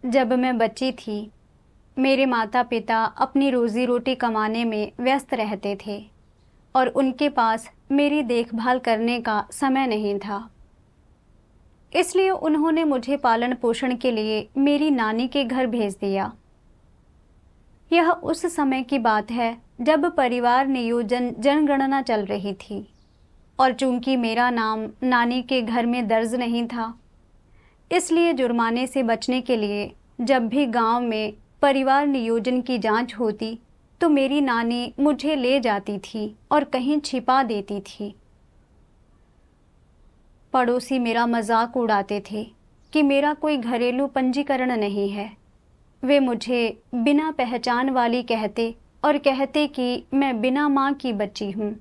जब मैं बच्ची थी, मेरे माता-पिता अपनी रोज़ी-रोटी कमाने में व्यस्त रहते थे और उनके पास मेरी देखभाल करने का समय नहीं था। इसलिए उन्होंने मुझे पालन-पोषण के लिए मेरी नानी के घर भेज दिया। यह उस समय की बात है जब परिवार नियोजन जनगणना चल रही थी और चूंकि मेरा नाम नानी के घर में दर्ज नहीं था, इसलिए जुर्माने से बचने के लिए जब भी गांव में परिवार नियोजन की जांच होती तो मेरी नानी मुझे ले जाती थी और कहीं छिपा देती थी। पड़ोसी मेरा मजाक उड़ाते थे कि मेरा कोई घरेलू पंजीकरण नहीं है। वे मुझे बिना पहचान वाली कहते और कहते कि मैं बिना माँ की बच्ची हूँ।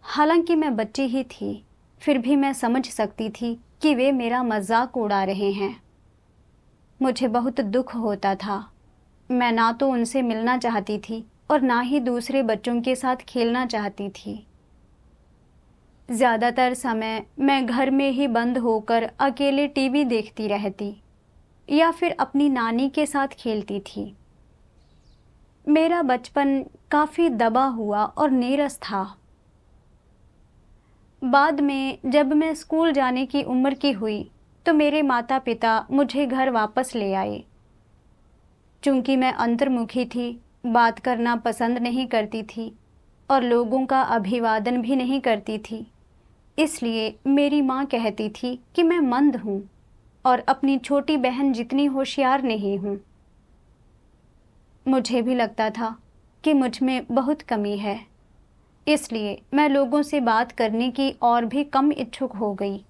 हालांकि मैं बच्ची ही थी, फिर भी मैं समझ सकती थी कि वे मेरा मजाक उड़ा रहे हैं। मुझे बहुत दुख होता था। मैं ना तो उनसे मिलना चाहती थी और ना ही दूसरे बच्चों के साथ खेलना चाहती थी। ज़्यादातर समय मैं घर में ही बंद होकर अकेले टीवी देखती रहती या फिर अपनी नानी के साथ खेलती थी। मेरा बचपन काफ़ी दबा हुआ और नीरस था। बाद में जब मैं स्कूल जाने की उम्र की हुई तो मेरे माता-पिता मुझे घर वापस ले आए। चूंकि मैं अंतर्मुखी थी, बात करना पसंद नहीं करती थी और लोगों का अभिवादन भी नहीं करती थी, इसलिए मेरी माँ कहती थी कि मैं मंद हूँ और अपनी छोटी बहन जितनी होशियार नहीं हूँ। मुझे भी लगता था कि मुझ में बहुत कमी है, इसलिए मैं लोगों से बात करने की और भी कम इच्छुक हो गई।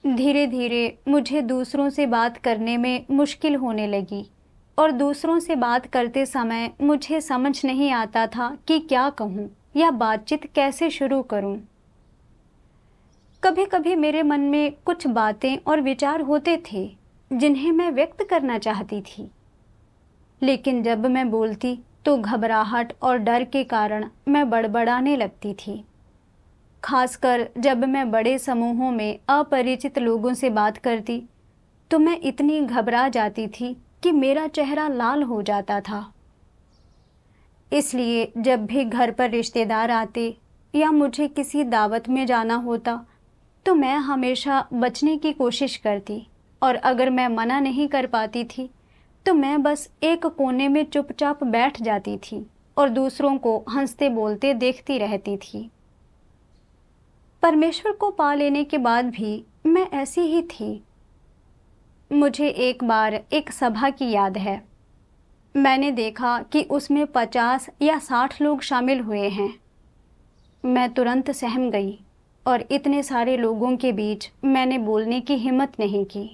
धीरे धीरे मुझे दूसरों से बात करने में मुश्किल होने लगी और दूसरों से बात करते समय मुझे समझ नहीं आता था कि क्या कहूँ या बातचीत कैसे शुरू करूँ। कभी कभी मेरे मन में कुछ बातें और विचार होते थे जिन्हें मैं व्यक्त करना चाहती थी, लेकिन जब मैं बोलती तो घबराहट और डर के कारण मैं बड़बड़ाने लगती थी। खासकर जब मैं बड़े समूहों में अपरिचित लोगों से बात करती तो मैं इतनी घबरा जाती थी कि मेरा चेहरा लाल हो जाता था। इसलिए जब भी घर पर रिश्तेदार आते या मुझे किसी दावत में जाना होता तो मैं हमेशा बचने की कोशिश करती और अगर मैं मना नहीं कर पाती थी तो मैं बस एक कोने में चुपचाप बैठ जाती थी और दूसरों को हंसते बोलते देखती रहती थी। परमेश्वर को पा लेने के बाद भी मैं ऐसी ही थी। मुझे एक बार एक सभा की याद है। मैंने देखा कि उसमें 50 या 60 लोग शामिल हुए हैं। मैं तुरंत सहम गई और इतने सारे लोगों के बीच मैंने बोलने की हिम्मत नहीं की।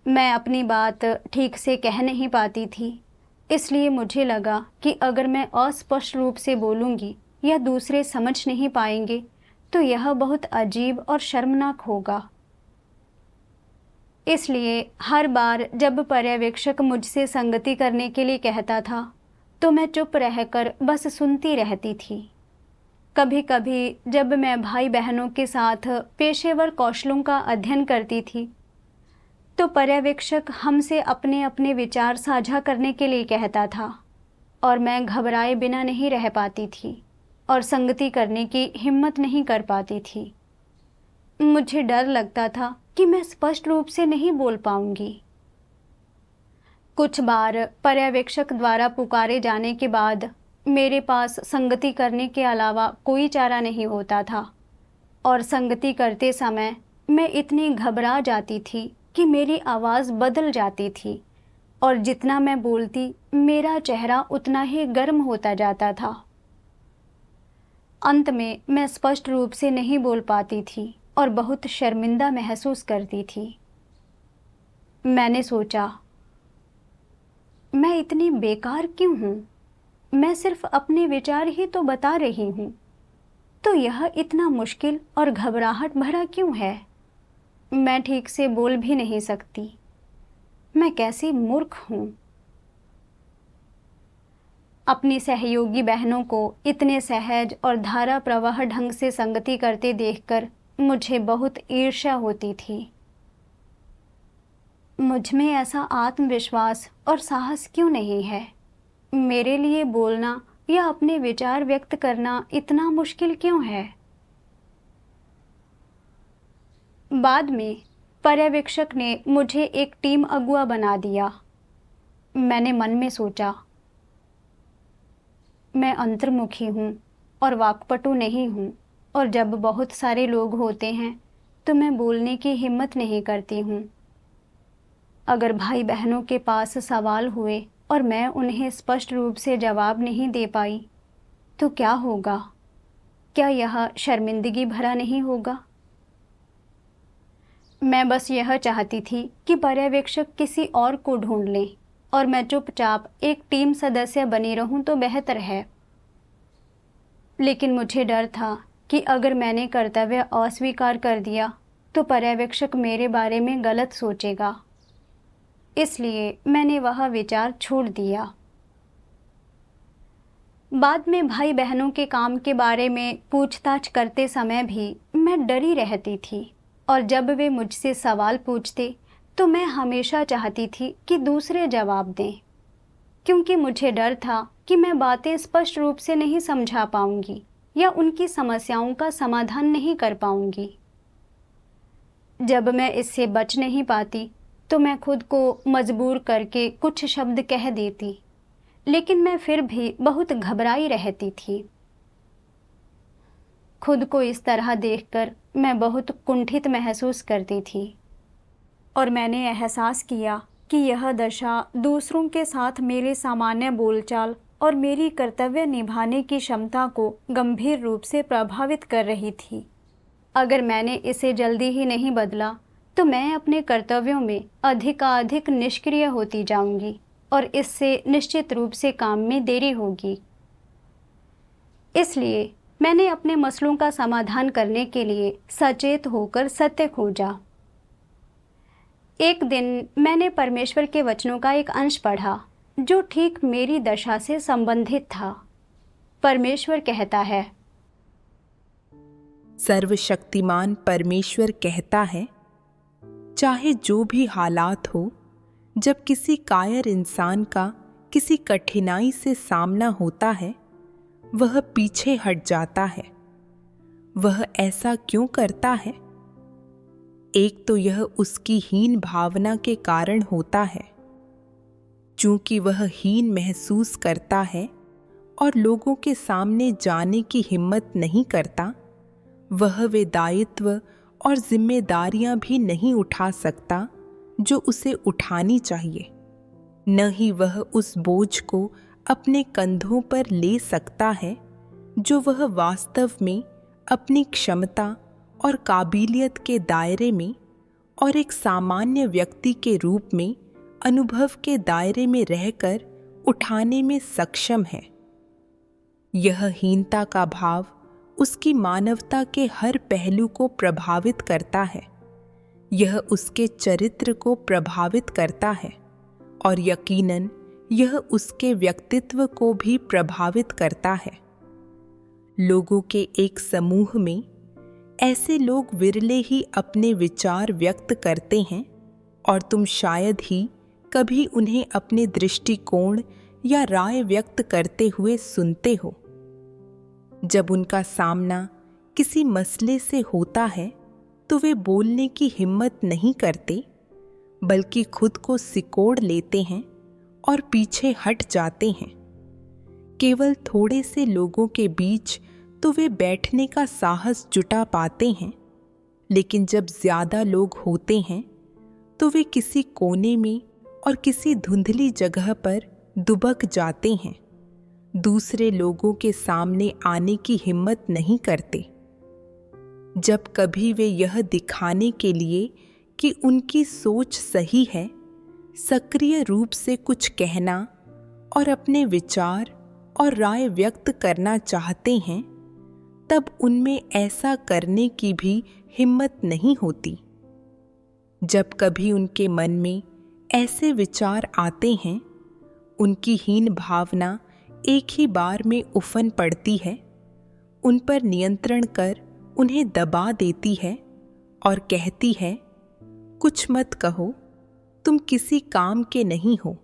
मैं अपनी बात ठीक से कह नहीं पाती थी, इसलिए मुझे लगा कि अगर मैं अस्पष्ट रूप से बोलूँगी या दूसरे समझ नहीं पाएंगे तो यह बहुत अजीब और शर्मनाक होगा। इसलिए हर बार जब पर्यवेक्षक मुझसे संगति करने के लिए कहता था तो मैं चुप रहकर बस सुनती रहती थी। कभी कभी जब मैं भाई बहनों के साथ पेशेवर कौशलों का अध्ययन करती थी तो पर्यवेक्षक हमसे अपने अपने विचार साझा करने के लिए कहता था और मैं घबराए बिना नहीं रह पाती थी और संगति करने की हिम्मत नहीं कर पाती थी। मुझे डर लगता था कि मैं स्पष्ट रूप से नहीं बोल पाऊंगी। कुछ बार पर्यवेक्षक द्वारा पुकारे जाने के बाद मेरे पास संगति करने के अलावा कोई चारा नहीं होता था और संगति करते समय मैं इतनी घबरा जाती थी कि मेरी आवाज़ बदल जाती थी और जितना मैं बोलती मेरा चेहरा उतना ही गर्म होता जाता था। अंत में मैं स्पष्ट रूप से नहीं बोल पाती थी और बहुत शर्मिंदा महसूस करती थी। मैंने सोचा, मैं इतनी बेकार क्यों हूँ? मैं सिर्फ अपने विचार ही तो बता रही हूँ, तो यह इतना मुश्किल और घबराहट भरा क्यों है? मैं ठीक से बोल भी नहीं सकती। मैं कैसी मूर्ख हूँ। अपनी सहयोगी बहनों को इतने सहज और धारा प्रवाह ढंग से संगति करते देखकर मुझे बहुत ईर्ष्या होती थी। मुझ में ऐसा आत्मविश्वास और साहस क्यों नहीं है? मेरे लिए बोलना या अपने विचार व्यक्त करना इतना मुश्किल क्यों है? बाद में पर्यवेक्षक ने मुझे एक टीम अगुआ बना दिया। मैंने मन में सोचा, मैं अंतर्मुखी हूँ और वाक्पटु नहीं हूँ, और जब बहुत सारे लोग होते हैं तो मैं बोलने की हिम्मत नहीं करती हूँ। अगर भाई बहनों के पास सवाल हुए और मैं उन्हें स्पष्ट रूप से जवाब नहीं दे पाई तो क्या होगा? क्या यह शर्मिंदगी भरा नहीं होगा? मैं बस यह चाहती थी कि पर्यवेक्षक किसी और को ढूंढ लें और मैं चुपचाप एक टीम सदस्य बनी रहूं तो बेहतर है। लेकिन मुझे डर था कि अगर मैंने कर्तव्य अस्वीकार कर दिया तो पर्यवेक्षक मेरे बारे में गलत सोचेगा। इसलिए मैंने वह विचार छोड़ दिया। बाद में भाई बहनों के काम के बारे में पूछताछ करते समय भी मैं डरी रहती थी, और जब वे मुझसे सवाल पूछते तो मैं हमेशा चाहती थी कि दूसरे जवाब दें, क्योंकि मुझे डर था कि मैं बातें स्पष्ट रूप से नहीं समझा पाऊंगी या उनकी समस्याओं का समाधान नहीं कर पाऊंगी। जब मैं इससे बच नहीं पाती तो मैं खुद को मजबूर करके कुछ शब्द कह देती, लेकिन मैं फिर भी बहुत घबराई रहती थी। खुद को इस तरह देखकर मैं बहुत कुंठित महसूस करती थी, और मैंने एहसास किया कि यह दशा दूसरों के साथ मेरे सामान्य बोलचाल और मेरी कर्तव्य निभाने की क्षमता को गंभीर रूप से प्रभावित कर रही थी। अगर मैंने इसे जल्दी ही नहीं बदला तो मैं अपने कर्तव्यों में अधिकाधिक निष्क्रिय होती जाऊंगी और इससे निश्चित रूप से काम में देरी होगी। इसलिए मैंने अपने मसलों का समाधान करने के लिए सचेत होकर सत्य खोजा। एक दिन मैंने परमेश्वर के वचनों का एक अंश पढ़ा जो ठीक मेरी दशा से संबंधित था। परमेश्वर कहता है, सर्वशक्तिमान परमेश्वर कहता है, चाहे जो भी हालात हो, जब किसी कायर इंसान का किसी कठिनाई से सामना होता है वह पीछे हट जाता है। वह ऐसा क्यों करता है? एक तो यह उसकी हीन भावना के कारण होता है। चूंकि वह हीन महसूस करता है और लोगों के सामने जाने की हिम्मत नहीं करता, वह वे दायित्व और जिम्मेदारियां भी नहीं उठा सकता जो उसे उठानी चाहिए। न ही वह उस बोझ को अपने कंधों पर ले सकता है जो वह वास्तव में अपनी क्षमता और काबिलियत के दायरे में और एक सामान्य व्यक्ति के रूप में अनुभव के दायरे में रहकर उठाने में सक्षम है। यह हीनता का भाव उसकी मानवता के हर पहलू को प्रभावित करता है। यह उसके चरित्र को प्रभावित करता है और यकीनन यह उसके व्यक्तित्व को भी प्रभावित करता है। लोगों के एक समूह में ऐसे लोग विरले ही अपने विचार व्यक्त करते हैं और तुम शायद ही कभी उन्हें अपने दृष्टिकोण या राय व्यक्त करते हुए सुनते हो। जब उनका सामना किसी मसले से होता है तो वे बोलने की हिम्मत नहीं करते, बल्कि खुद को सिकोड़ लेते हैं और पीछे हट जाते हैं। केवल थोड़े से लोगों के बीच तो वे बैठने का साहस जुटा पाते हैं, लेकिन जब ज्यादा लोग होते हैं तो वे किसी कोने में और किसी धुंधली जगह पर दुबक जाते हैं। दूसरे लोगों के सामने आने की हिम्मत नहीं करते। जब कभी वे यह दिखाने के लिए कि उनकी सोच सही है, सक्रिय रूप से कुछ कहना और अपने विचार और राय व्यक्त करना चाहते हैं, तब उनमें ऐसा करने की भी हिम्मत नहीं होती। जब कभी उनके मन में ऐसे विचार आते हैं, उनकी हीन भावना एक ही बार में उफन पड़ती है, उन पर नियंत्रण कर उन्हें दबा देती है और कहती है, कुछ मत कहो, तुम किसी काम के नहीं हो।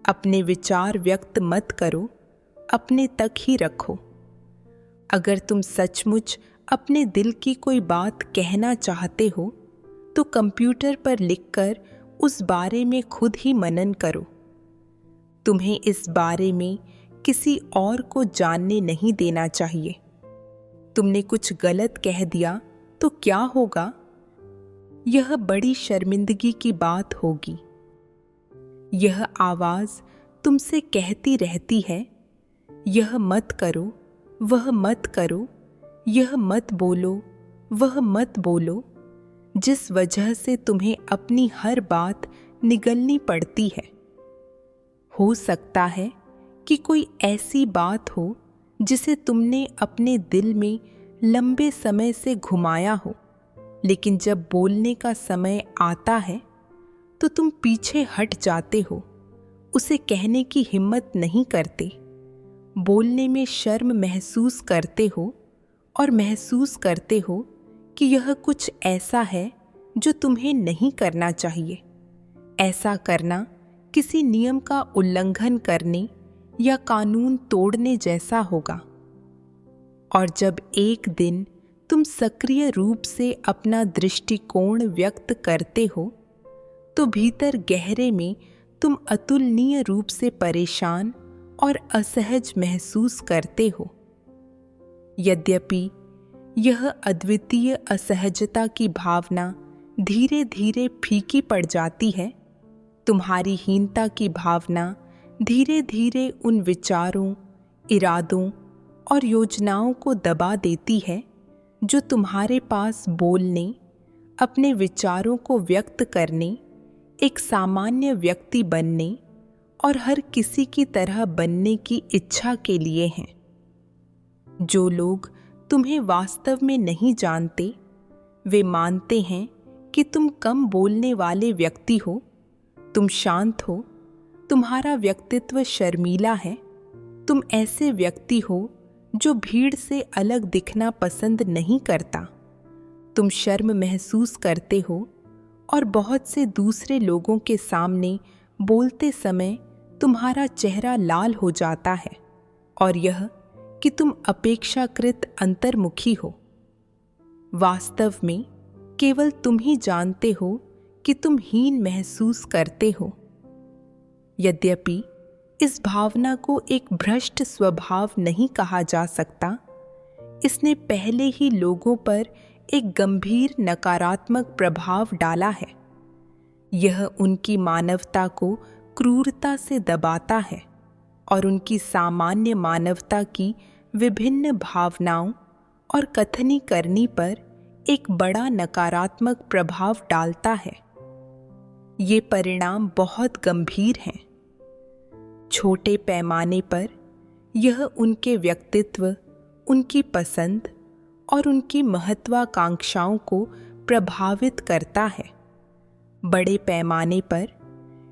अपने विचार व्यक्त मत करो, अपने तक ही रखो। अगर तुम सचमुच अपने दिल की कोई बात कहना चाहते हो तो कंप्यूटर पर लिखकर उस बारे में खुद ही मनन करो। तुम्हें इस बारे में किसी और को जानने नहीं देना चाहिए। तुमने कुछ गलत कह दिया तो क्या होगा? यह बड़ी शर्मिंदगी की बात होगी। यह आवाज़ तुमसे कहती रहती है, यह मत करो, वह मत करो, यह मत बोलो, वह मत बोलो, जिस वजह से तुम्हें अपनी हर बात निगलनी पड़ती है। हो सकता है कि कोई ऐसी बात हो जिसे तुमने अपने दिल में लंबे समय से घुमाया हो, लेकिन जब बोलने का समय आता है तो तुम पीछे हट जाते हो, उसे कहने की हिम्मत नहीं करते, बोलने में शर्म महसूस करते हो और महसूस करते हो कि यह कुछ ऐसा है जो तुम्हें नहीं करना चाहिए। ऐसा करना किसी नियम का उल्लंघन करने या कानून तोड़ने जैसा होगा। और जब एक दिन तुम सक्रिय रूप से अपना दृष्टिकोण व्यक्त करते हो तो भीतर गहरे में तुम अतुलनीय रूप से परेशान और असहज महसूस करते हो। यद्यपि यह अद्वितीय असहजता की भावना धीरे धीरे फीकी पड़ जाती है, तुम्हारी हीनता की भावना धीरे धीरे उन विचारों, इरादों और योजनाओं को दबा देती है जो तुम्हारे पास बोलने, अपने विचारों को व्यक्त करने, एक सामान्य व्यक्ति बनने और हर किसी की तरह बनने की इच्छा के लिए हैं। जो लोग तुम्हें वास्तव में नहीं जानते, वे मानते हैं कि तुम कम बोलने वाले व्यक्ति हो, तुम शांत हो, तुम्हारा व्यक्तित्व शर्मीला है, तुम ऐसे व्यक्ति हो जो भीड़ से अलग दिखना पसंद नहीं करता, तुम शर्म महसूस करते हो और बहुत से दूसरे लोगों के सामने बोलते समय तुम्हारा चेहरा लाल हो जाता है, और यह कि तुम अपेक्षाकृत अंतर्मुखी हो। वास्तव में केवल तुम ही जानते हो कि तुम हीन महसूस करते हो। यद्यपि इस भावना को एक भ्रष्ट स्वभाव नहीं कहा जा सकता, इसने पहले ही लोगों पर एक गंभीर नकारात्मक प्रभाव डाला है। यह उनकी मानवता को क्रूरता से दबाता है और उनकी सामान्य मानवता की विभिन्न भावनाओं और कथनीकरनी पर एक बड़ा नकारात्मक प्रभाव डालता है। ये परिणाम बहुत गंभीर हैं। छोटे पैमाने पर यह उनके व्यक्तित्व, उनकी पसंद और उनकी महत्वाकांक्षाओं को प्रभावित करता है। बड़े पैमाने पर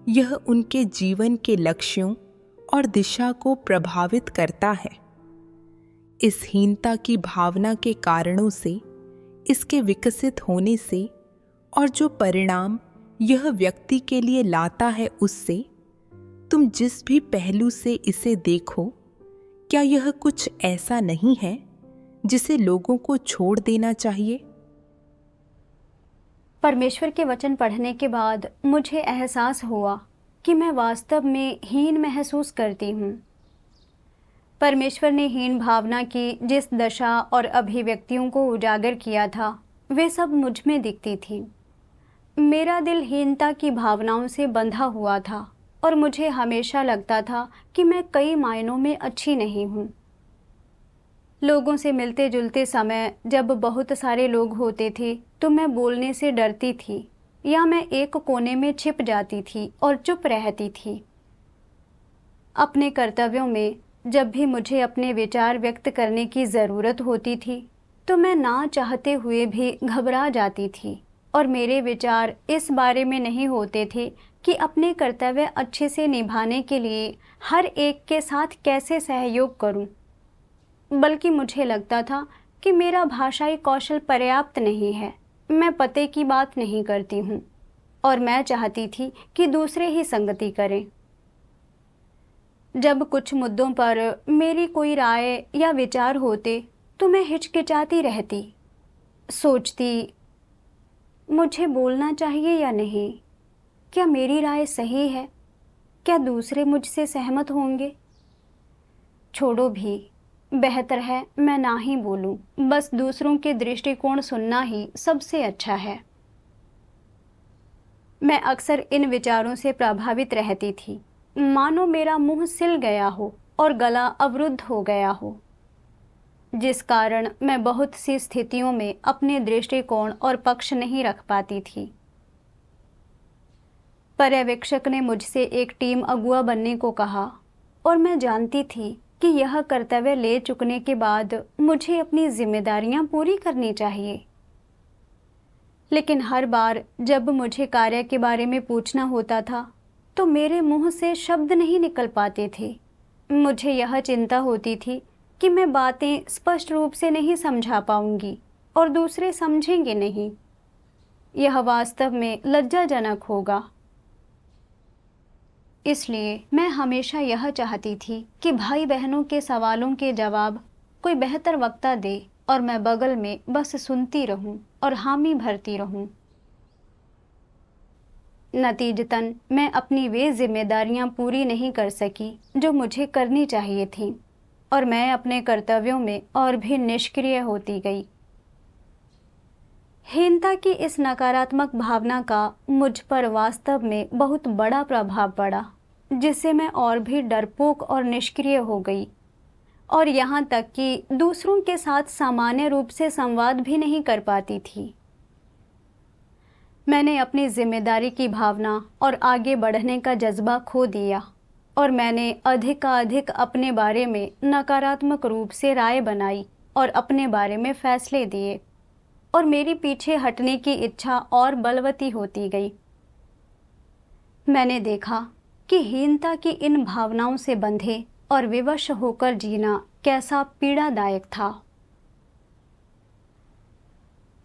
यह उनके जीवन के लक्ष्यों और दिशा को प्रभावित करता है। इस हीनता की भावना के कारणों से, इसके विकसित होने से और जो परिणाम यह व्यक्ति के लिए लाता है उससे, तुम जिस भी पहलू से इसे देखो, क्या यह कुछ ऐसा नहीं है जिसे लोगों को छोड़ देना चाहिए? परमेश्वर के वचन पढ़ने के बाद मुझे एहसास हुआ कि मैं वास्तव में हीन महसूस करती हूँ। परमेश्वर ने हीन भावना की जिस दशा और अभिव्यक्तियों को उजागर किया था, वे सब मुझ में दिखती थी। मेरा दिल हीनता की भावनाओं से बंधा हुआ था और मुझे हमेशा लगता था कि मैं कई मायनों में अच्छी नहीं हूँ। लोगों से मिलते जुलते समय जब बहुत सारे लोग होते थे तो मैं बोलने से डरती थी या मैं एक कोने में छिप जाती थी और चुप रहती थी। अपने कर्तव्यों में जब भी मुझे अपने विचार व्यक्त करने की ज़रूरत होती थी तो मैं ना चाहते हुए भी घबरा जाती थी और मेरे विचार इस बारे में नहीं होते थे कि अपने कर्तव्य अच्छे से निभाने के लिए हर एक के साथ कैसे सहयोग करूं, बल्कि मुझे लगता था कि मेरा भाषाई कौशल पर्याप्त नहीं है, मैं पते की बात नहीं करती हूँ। और मैं चाहती थी कि दूसरे ही संगति करें। जब कुछ मुद्दों पर मेरी कोई राय या विचार होते तो मैं हिचकिचाती रहती, सोचती मुझे बोलना चाहिए या नहीं, क्या मेरी राय सही है, क्या दूसरे मुझसे सहमत होंगे। छोड़ो भी, बेहतर है मैं ना ही बोलूं, बस दूसरों के दृष्टिकोण सुनना ही सबसे अच्छा है। मैं अक्सर इन विचारों से प्रभावित रहती थी, मानो मेरा मुंह सिल गया हो और गला अवरुद्ध हो गया हो, जिस कारण मैं बहुत सी स्थितियों में अपने दृष्टिकोण और पक्ष नहीं रख पाती थी। पर्यवेक्षक ने मुझसे एक टीम अगुआ बनने को कहा और मैं जानती थी कि यह कर्तव्य ले चुकने के बाद मुझे अपनी जिम्मेदारियां पूरी करनी चाहिए। लेकिन हर बार जब मुझे कार्य के बारे में पूछना होता था तो मेरे मुंह से शब्द नहीं निकल पाते थे। मुझे यह चिंता होती थी कि मैं बातें स्पष्ट रूप से नहीं समझा पाऊंगी और दूसरे समझेंगे नहीं। यह वास्तव में लज्जाजनक होगा। इसलिए मैं हमेशा यह चाहती थी कि भाई बहनों के सवालों के जवाब कोई बेहतर वक्ता दे और मैं बगल में बस सुनती रहूं और हामी भरती रहूं। नतीजतन मैं अपनी वे जिम्मेदारियां पूरी नहीं कर सकी जो मुझे करनी चाहिए थीं और मैं अपने कर्तव्यों में और भी निष्क्रिय होती गई। हीनता की इस नकारात्मक भावना का मुझ पर वास्तव में बहुत बड़ा प्रभाव पड़ा, जिससे मैं और भी डरपोक और निष्क्रिय हो गई और यहाँ तक कि दूसरों के साथ सामान्य रूप से संवाद भी नहीं कर पाती थी। मैंने अपनी जिम्मेदारी की भावना और आगे बढ़ने का जज्बा खो दिया और मैंने अधिक अपने बारे में नकारात्मक रूप से राय बनाई और अपने बारे में फैसले दिए और मेरी पीछे हटने की इच्छा और बलवती होती गई। मैंने देखा कि हीनता की इन भावनाओं से बंधे और विवश होकर जीना कैसा पीड़ादायक था।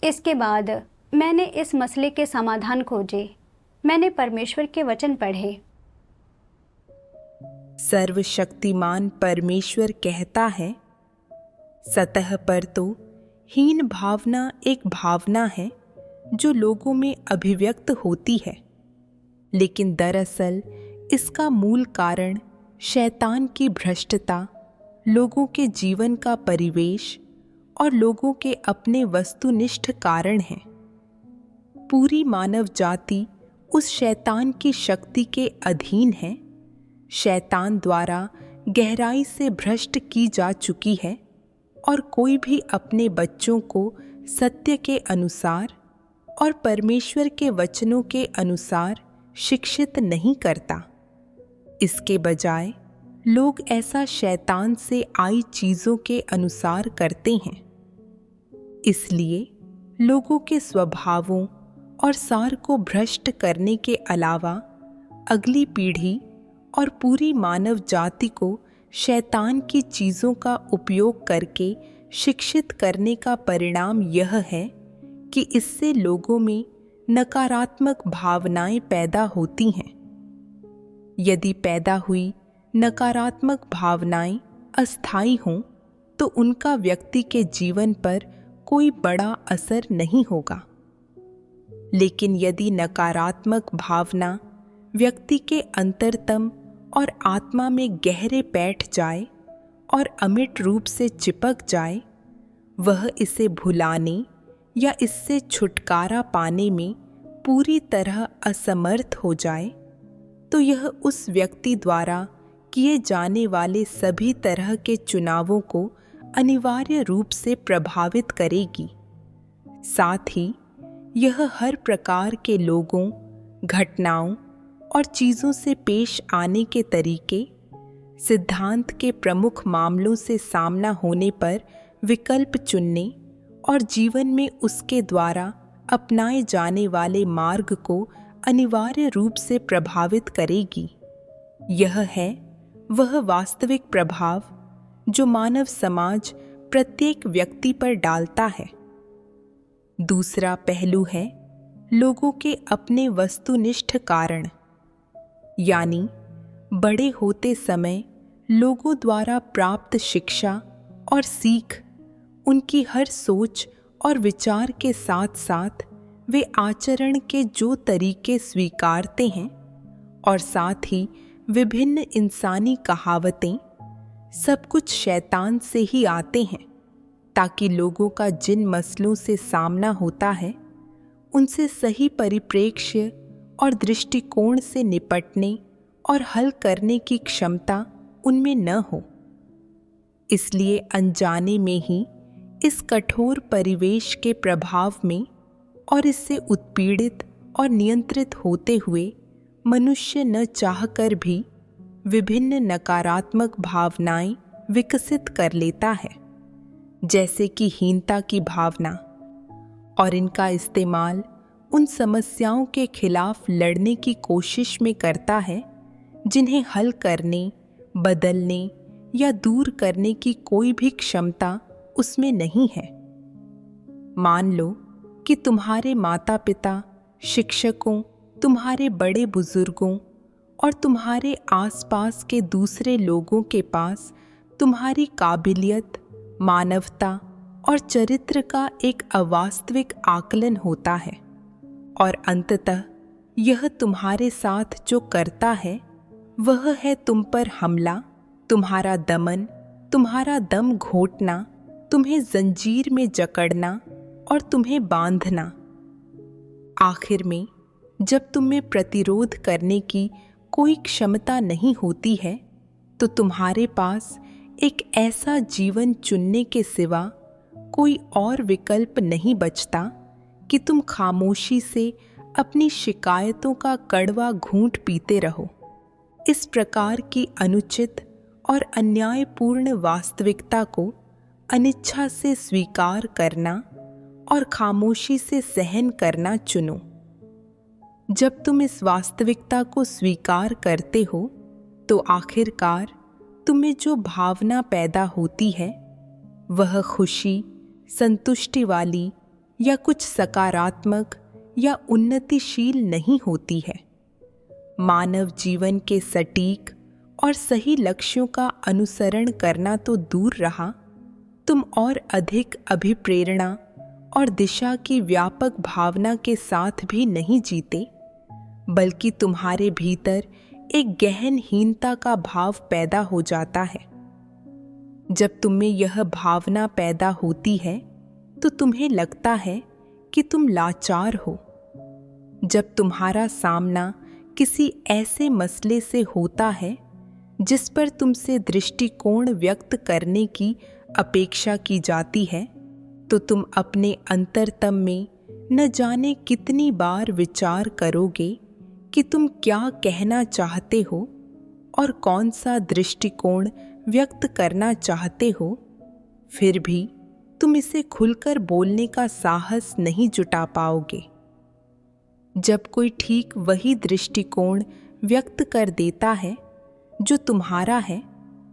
इसके बाद मैंने इस मसले के समाधान खोजे। मैंने परमेश्वर के वचन पढ़े। सर्वशक्तिमान परमेश्वर कहता है, सतह पर तो हीन भावना एक भावना है जो लोगों में अभिव्यक्त होती है, लेकिन दरअसल इसका मूल कारण शैतान की भ्रष्टता, लोगों के जीवन का परिवेश और लोगों के अपने वस्तुनिष्ठ कारण हैं। पूरी मानव जाति उस शैतान की शक्ति के अधीन है। शैतान द्वारा गहराई से भ्रष्ट की जा चुकी है और कोई भी अपने बच्चों को सत्य के अनुसार और परमेश्वर के वचनों के अनुसार शिक्षित नहीं करता। इसके बजाय लोग ऐसा शैतान से आई चीज़ों के अनुसार करते हैं। इसलिए लोगों के स्वभावों और सार को भ्रष्ट करने के अलावा अगली पीढ़ी और पूरी मानव जाति को शैतान की चीज़ों का उपयोग करके शिक्षित करने का परिणाम यह है कि इससे लोगों में नकारात्मक भावनाएं पैदा होती हैं। यदि पैदा हुई नकारात्मक भावनाएं अस्थायी हों तो उनका व्यक्ति के जीवन पर कोई बड़ा असर नहीं होगा। लेकिन यदि नकारात्मक भावना व्यक्ति के अंतरतम और आत्मा में गहरे बैठ जाए और अमिट रूप से चिपक जाए, वह इसे भुलाने या इससे छुटकारा पाने में पूरी तरह असमर्थ हो जाए, तो यह उस व्यक्ति द्वारा किए जाने वाले सभी तरह के चुनावों को अनिवार्य रूप से प्रभावित करेगी। साथ ही यह हर प्रकार के लोगों, घटनाओं और चीज़ों से पेश आने के तरीके, सिद्धांत के प्रमुख मामलों से सामना होने पर विकल्प चुनने और जीवन में उसके द्वारा अपनाए जाने वाले मार्ग को अनिवार्य रूप से प्रभावित करेगी। यह है वह वास्तविक प्रभाव जो मानव समाज प्रत्येक व्यक्ति पर डालता है। दूसरा पहलू है लोगों के अपने वस्तुनिष्ठ कारण, यानी बड़े होते समय लोगों द्वारा प्राप्त शिक्षा और सीख, उनकी हर सोच और विचार के साथ साथ वे आचरण के जो तरीके स्वीकारते हैं और साथ ही विभिन्न इंसानी कहावतें, सब कुछ शैतान से ही आते हैं, ताकि लोगों का जिन मसलों से सामना होता है उनसे सही परिप्रेक्ष्य और दृष्टिकोण से निपटने और हल करने की क्षमता उनमें न हो। इसलिए अनजाने में ही इस कठोर परिवेश के प्रभाव में और इससे उत्पीड़ित और नियंत्रित होते हुए मनुष्य न चाहकर भी विभिन्न नकारात्मक भावनाएं विकसित कर लेता है, जैसे कि हीनता की भावना, और इनका इस्तेमाल उन समस्याओं के खिलाफ लड़ने की कोशिश में करता है जिन्हें हल करने, बदलने या दूर करने की कोई भी क्षमता उसमें नहीं है। मान लो कि तुम्हारे माता पिता, शिक्षकों, तुम्हारे बड़े बुजुर्गों और तुम्हारे आसपास के दूसरे लोगों के पास तुम्हारी काबिलियत, मानवता और चरित्र का एक अवास्तविक आकलन होता है, और अंततः यह तुम्हारे साथ जो करता है वह है तुम पर हमला, तुम्हारा दमन, तुम्हारा दम घोंटना, तुम्हें जंजीर में जकड़ना और तुम्हें बांधना। आखिर में जब तुम में प्रतिरोध करने की कोई क्षमता नहीं होती है तो तुम्हारे पास एक ऐसा जीवन चुनने के सिवा कोई और विकल्प नहीं बचता कि तुम खामोशी से अपनी शिकायतों का कड़वा घूंट पीते रहो। इस प्रकार की अनुचित और अन्यायपूर्ण वास्तविकता को अनिच्छा से स्वीकार करना और खामोशी से सहन करना चुनो। जब तुम इस वास्तविकता को स्वीकार करते हो तो आखिरकार तुम्हें जो भावना पैदा होती है वह खुशी, संतुष्टि वाली या कुछ सकारात्मक या उन्नतिशील नहीं होती है। मानव जीवन के सटीक और सही लक्ष्यों का अनुसरण करना तो दूर रहा, तुम और अधिक अभिप्रेरणा और दिशा की व्यापक भावना के साथ भी नहीं जीते, बल्कि तुम्हारे भीतर एक गहन हीनता का भाव पैदा हो जाता है। जब तुम्हें यह भावना पैदा होती है तो तुम्हें लगता है कि तुम लाचार हो। जब तुम्हारा सामना किसी ऐसे मसले से होता है जिस पर तुमसे दृष्टिकोण व्यक्त करने की अपेक्षा की जाती है, तो तुम अपने अंतरतम में न जाने कितनी बार विचार करोगे कि तुम क्या कहना चाहते हो और कौन सा दृष्टिकोण व्यक्त करना चाहते हो। फिर भी तुम इसे खुलकर बोलने का साहस नहीं जुटा पाओगे। जब कोई ठीक वही दृष्टिकोण व्यक्त कर देता है जो तुम्हारा है,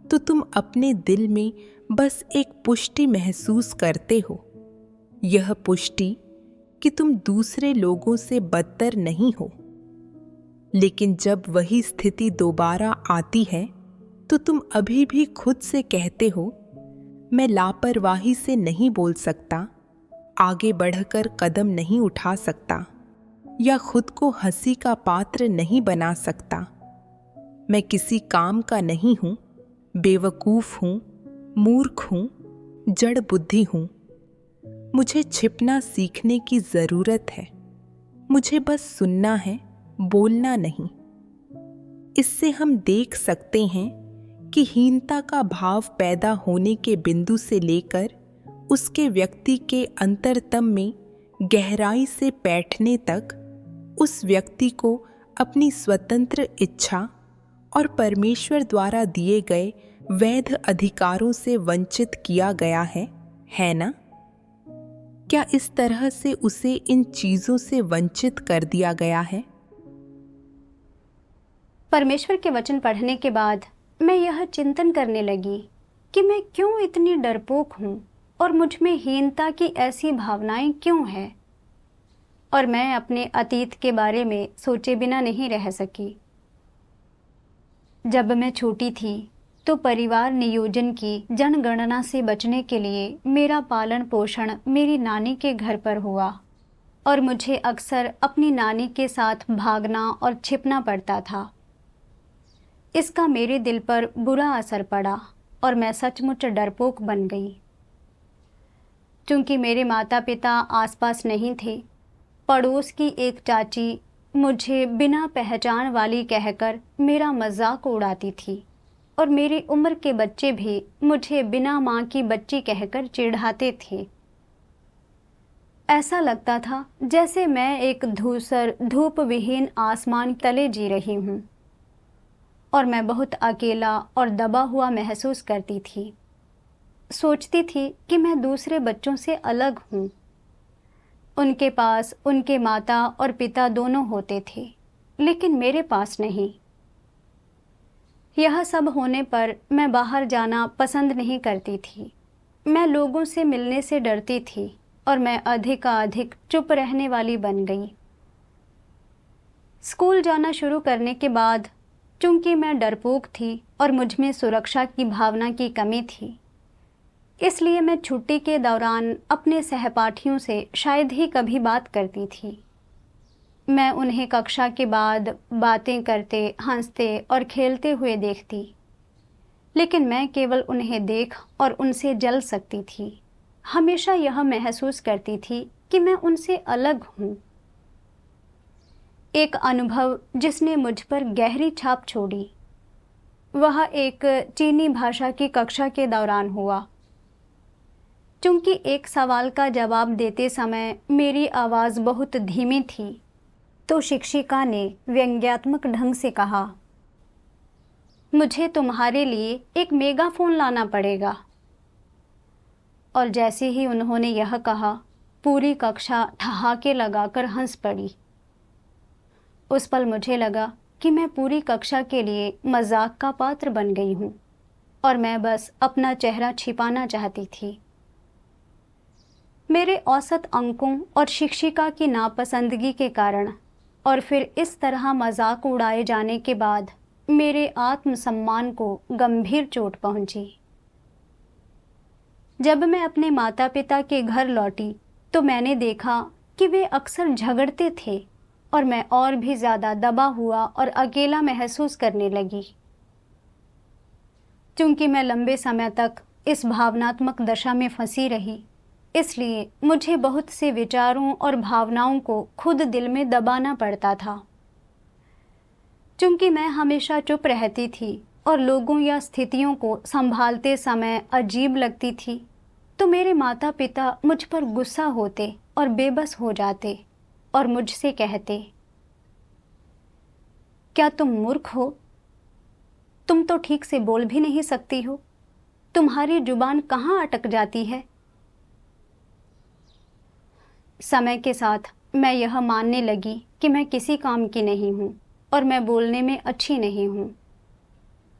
तो तुम अपने दिल में बस एक पुष्टि महसूस करते हो। यह पुष्टि कि तुम दूसरे लोगों से बदतर नहीं हो। लेकिन जब वही स्थिति दोबारा आती है तो तुम अभी भी खुद से कहते हो, मैं लापरवाही से नहीं बोल सकता, आगे बढ़कर कदम नहीं उठा सकता या खुद को हंसी का पात्र नहीं बना सकता। मैं किसी काम का नहीं हूँ, बेवकूफ़ हूँ, मूर्ख हूँ, जड़ बुद्धि हूँ। मुझे छिपना सीखने की ज़रूरत है। मुझे बस सुनना है, बोलना नहीं। इससे हम देख सकते हैं कि हीनता का भाव पैदा होने के बिंदु से लेकर उसके व्यक्ति के अंतरतम में गहराई से बैठने तक उस व्यक्ति को अपनी स्वतंत्र इच्छा और परमेश्वर द्वारा दिए गए वैध अधिकारों से वंचित किया गया है ना? क्या इस तरह से उसे इन चीज़ों से वंचित कर दिया गया है? परमेश्वर के वचन पढ़ने के बाद मैं यह चिंतन करने लगी कि मैं क्यों इतनी डरपोक हूँ और मुझ में हीनता की ऐसी भावनाएं क्यों है। और मैं अपने अतीत के बारे में सोचे बिना नहीं रह सकी। जब मैं छोटी थी तो परिवार नियोजन की जनगणना से बचने के लिए मेरा पालन पोषण मेरी नानी के घर पर हुआ और मुझे अक्सर अपनी नानी के साथ भागना और छिपना पड़ता था। इसका मेरे दिल पर बुरा असर पड़ा और मैं सचमुच डरपोक बन गई। चूंकि मेरे माता पिता आसपास नहीं थे, पड़ोस की एक चाची मुझे बिना पहचान वाली कहकर मेरा मजाक उड़ाती थी और मेरी उम्र के बच्चे भी मुझे बिना माँ की बच्ची कहकर चिढ़ाते थे। ऐसा लगता था जैसे मैं एक धूसर धूप विहीन आसमान तले जी रही हूँ और मैं बहुत अकेला और दबा हुआ महसूस करती थी। सोचती थी कि मैं दूसरे बच्चों से अलग हूँ। उनके पास उनके माता और पिता दोनों होते थे, लेकिन मेरे पास नहीं। यह सब होने पर मैं बाहर जाना पसंद नहीं करती थी। मैं लोगों से मिलने से डरती थी और मैं अधिक चुप रहने वाली बन गई। स्कूल जाना शुरू करने के बाद चूंकि मैं डरपोक थी और मुझ में सुरक्षा की भावना की कमी थी, इसलिए मैं छुट्टी के दौरान अपने सहपाठियों से शायद ही कभी बात करती थी। मैं उन्हें कक्षा के बाद बातें करते, हंसते और खेलते हुए देखती, लेकिन मैं केवल उन्हें देख और उनसे जल सकती थी। हमेशा यह महसूस करती थी कि मैं उनसे अलग हूँ। एक अनुभव जिसने मुझ पर गहरी छाप छोड़ी, वह एक चीनी भाषा की कक्षा के दौरान हुआ। चूंकि एक सवाल का जवाब देते समय मेरी आवाज़ बहुत धीमी थी, तो शिक्षिका ने व्यंग्यात्मक ढंग से कहा, मुझे तुम्हारे लिए एक मेगाफोन लाना पड़ेगा। और जैसे ही उन्होंने यह कहा, पूरी कक्षा ठहाके लगाकर हंस पड़ी। उस पल मुझे लगा कि मैं पूरी कक्षा के लिए मजाक का पात्र बन गई हूँ और मैं बस अपना चेहरा छिपाना चाहती थी। मेरे औसत अंकों और शिक्षिका की नापसंदगी के कारण और फिर इस तरह मजाक उड़ाए जाने के बाद मेरे आत्मसम्मान को गंभीर चोट पहुंची। जब मैं अपने माता पिता के घर लौटी तो मैंने देखा कि वे अक्सर झगड़ते थे और मैं और भी ज़्यादा दबा हुआ और अकेला महसूस करने लगी। चूंकि मैं लंबे समय तक इस भावनात्मक दशा में फंसी रही, इसलिए मुझे बहुत से विचारों और भावनाओं को खुद दिल में दबाना पड़ता था। चूंकि मैं हमेशा चुप रहती थी और लोगों या स्थितियों को संभालते समय अजीब लगती थी, तो मेरे माता पिता मुझ पर गुस्सा होते और बेबस हो जाते और मुझसे कहते, क्या तुम मूर्ख हो? तुम तो ठीक से बोल भी नहीं सकती हो। तुम्हारी जुबान कहाँ अटक जाती है? समय के साथ मैं यह मानने लगी कि मैं किसी काम की नहीं हूँ और मैं बोलने में अच्छी नहीं हूँ,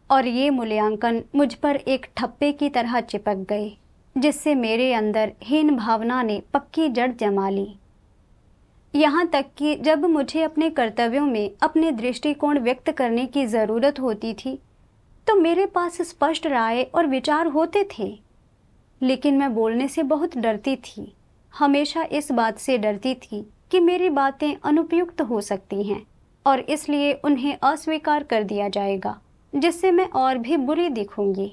और ये मूल्यांकन मुझ पर एक ठप्पे की तरह चिपक गए, जिससे मेरे अंदर हीन भावना ने पक्की जड़ जमा ली। यहाँ तक कि जब मुझे अपने कर्तव्यों में अपने दृष्टिकोण व्यक्त करने की ज़रूरत होती थी, तो मेरे पास स्पष्ट राय और विचार होते थे, लेकिन मैं बोलने से बहुत डरती थी। हमेशा इस बात से डरती थी कि मेरी बातें अनुपयुक्त हो सकती हैं और इसलिए उन्हें अस्वीकार कर दिया जाएगा, जिससे मैं और भी बुरी दिखूंगी।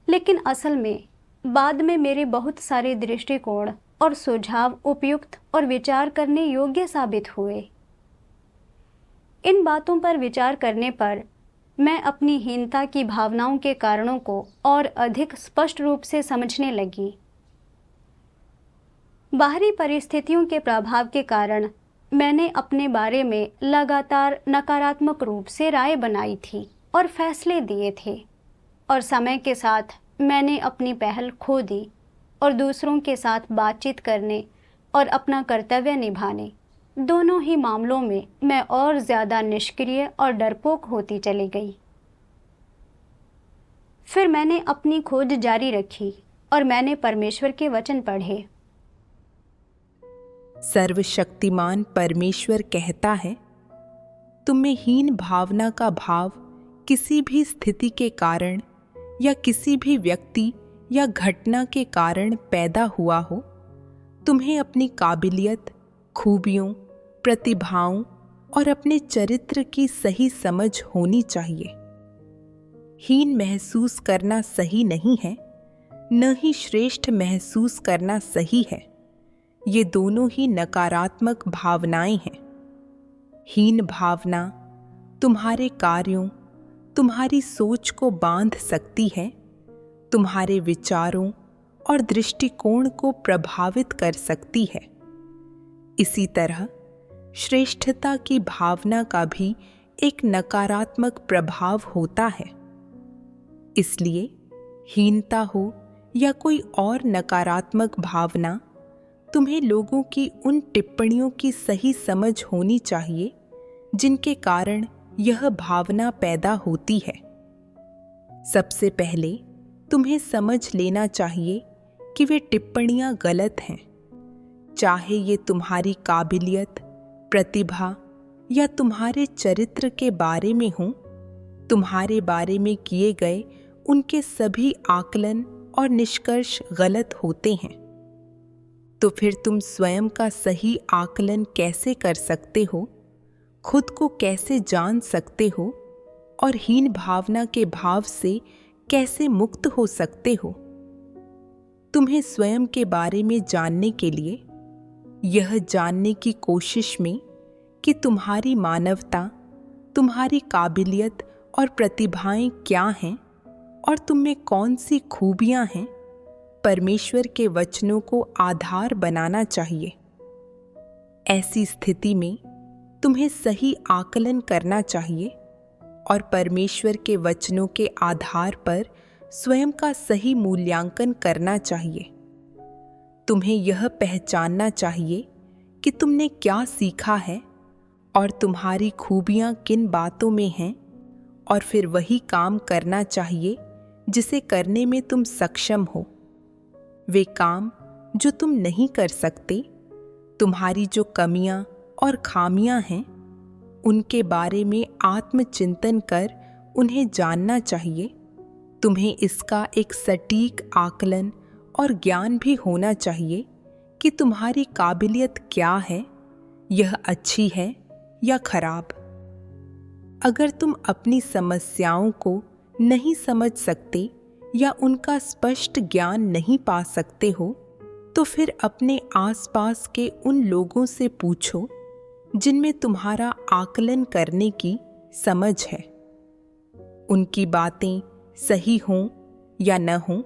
लेकिन असल में बाद में मेरे बहुत सारे दृष्टिकोण और सुझाव उपयुक्त और विचार करने योग्य साबित हुए। इन बातों पर विचार करने पर मैं अपनी हीनता की भावनाओं के कारणों को और अधिक स्पष्ट रूप से समझने लगी। बाहरी परिस्थितियों के प्रभाव के कारण मैंने अपने बारे में लगातार नकारात्मक रूप से राय बनाई थी और फैसले दिए थे, और समय के साथ मैंने अपनी पहल खो दी और दूसरों के साथ बातचीत करने और अपना कर्तव्य निभाने, दोनों ही मामलों में मैं और ज़्यादा निष्क्रिय और डरपोक होती चली गई। फिर मैंने अपनी खोज जारी रखी और मैंने परमेश्वर के वचन पढ़े। सर्वशक्तिमान परमेश्वर कहता है, तुम में हीन भावना का भाव किसी भी स्थिति के कारण या किसी भी व्यक्ति या घटना के कारण पैदा हुआ हो, तुम्हें अपनी काबिलियत, खूबियों, प्रतिभाओं और अपने चरित्र की सही समझ होनी चाहिए। हीन महसूस करना सही नहीं है, न ही श्रेष्ठ महसूस करना सही है। ये दोनों ही नकारात्मक भावनाएं हैं। हीन भावना तुम्हारे कार्यों, तुम्हारी सोच को बांध सकती है, तुम्हारे विचारों और दृष्टिकोण को प्रभावित कर सकती है। इसी तरह श्रेष्ठता की भावना का भी एक नकारात्मक प्रभाव होता है। इसलिए हीनता हो या कोई और नकारात्मक भावना, तुम्हें लोगों की उन टिप्पणियों की सही समझ होनी चाहिए जिनके कारण यह भावना पैदा होती है। सबसे पहले तुम्हें समझ लेना चाहिए कि वे टिप्पणियां गलत हैं, चाहे ये तुम्हारी काबिलियत, प्रतिभा या तुम्हारे चरित्र के बारे में हों। तुम्हारे बारे में किए गए उनके सभी आकलन और निष्कर्ष गलत होते हैं। तो फिर तुम स्वयं का सही आकलन कैसे कर सकते हो, खुद को कैसे जान सकते हो और हीन भावना के भाव से कैसे मुक्त हो सकते हो? तुम्हें स्वयं के बारे में जानने के लिए यह जानने की कोशिश में कि तुम्हारी मानवता, तुम्हारी काबिलियत और प्रतिभाएं क्या हैं और तुम में कौन सी खूबियां हैं, परमेश्वर के वचनों को आधार बनाना चाहिए। ऐसी स्थिति में तुम्हें सही आकलन करना चाहिए और परमेश्वर के वचनों के आधार पर स्वयं का सही मूल्यांकन करना चाहिए। तुम्हें यह पहचानना चाहिए कि तुमने क्या सीखा है और तुम्हारी खूबियां किन बातों में हैं, और फिर वही काम करना चाहिए जिसे करने में तुम सक्षम हो। वे काम जो तुम नहीं कर सकते, तुम्हारी जो कमियां और खामियां हैं, उनके बारे में आत्मचिंतन कर उन्हें जानना चाहिए। तुम्हें इसका एक सटीक आकलन और ज्ञान भी होना चाहिए कि तुम्हारी काबिलियत क्या है, यह अच्छी है या खराब। अगर तुम अपनी समस्याओं को नहीं समझ सकते या उनका स्पष्ट ज्ञान नहीं पा सकते हो, तो फिर अपने आसपास के उन लोगों से पूछो जिनमें तुम्हारा आकलन करने की समझ है। उनकी बातें सही हों या न हों,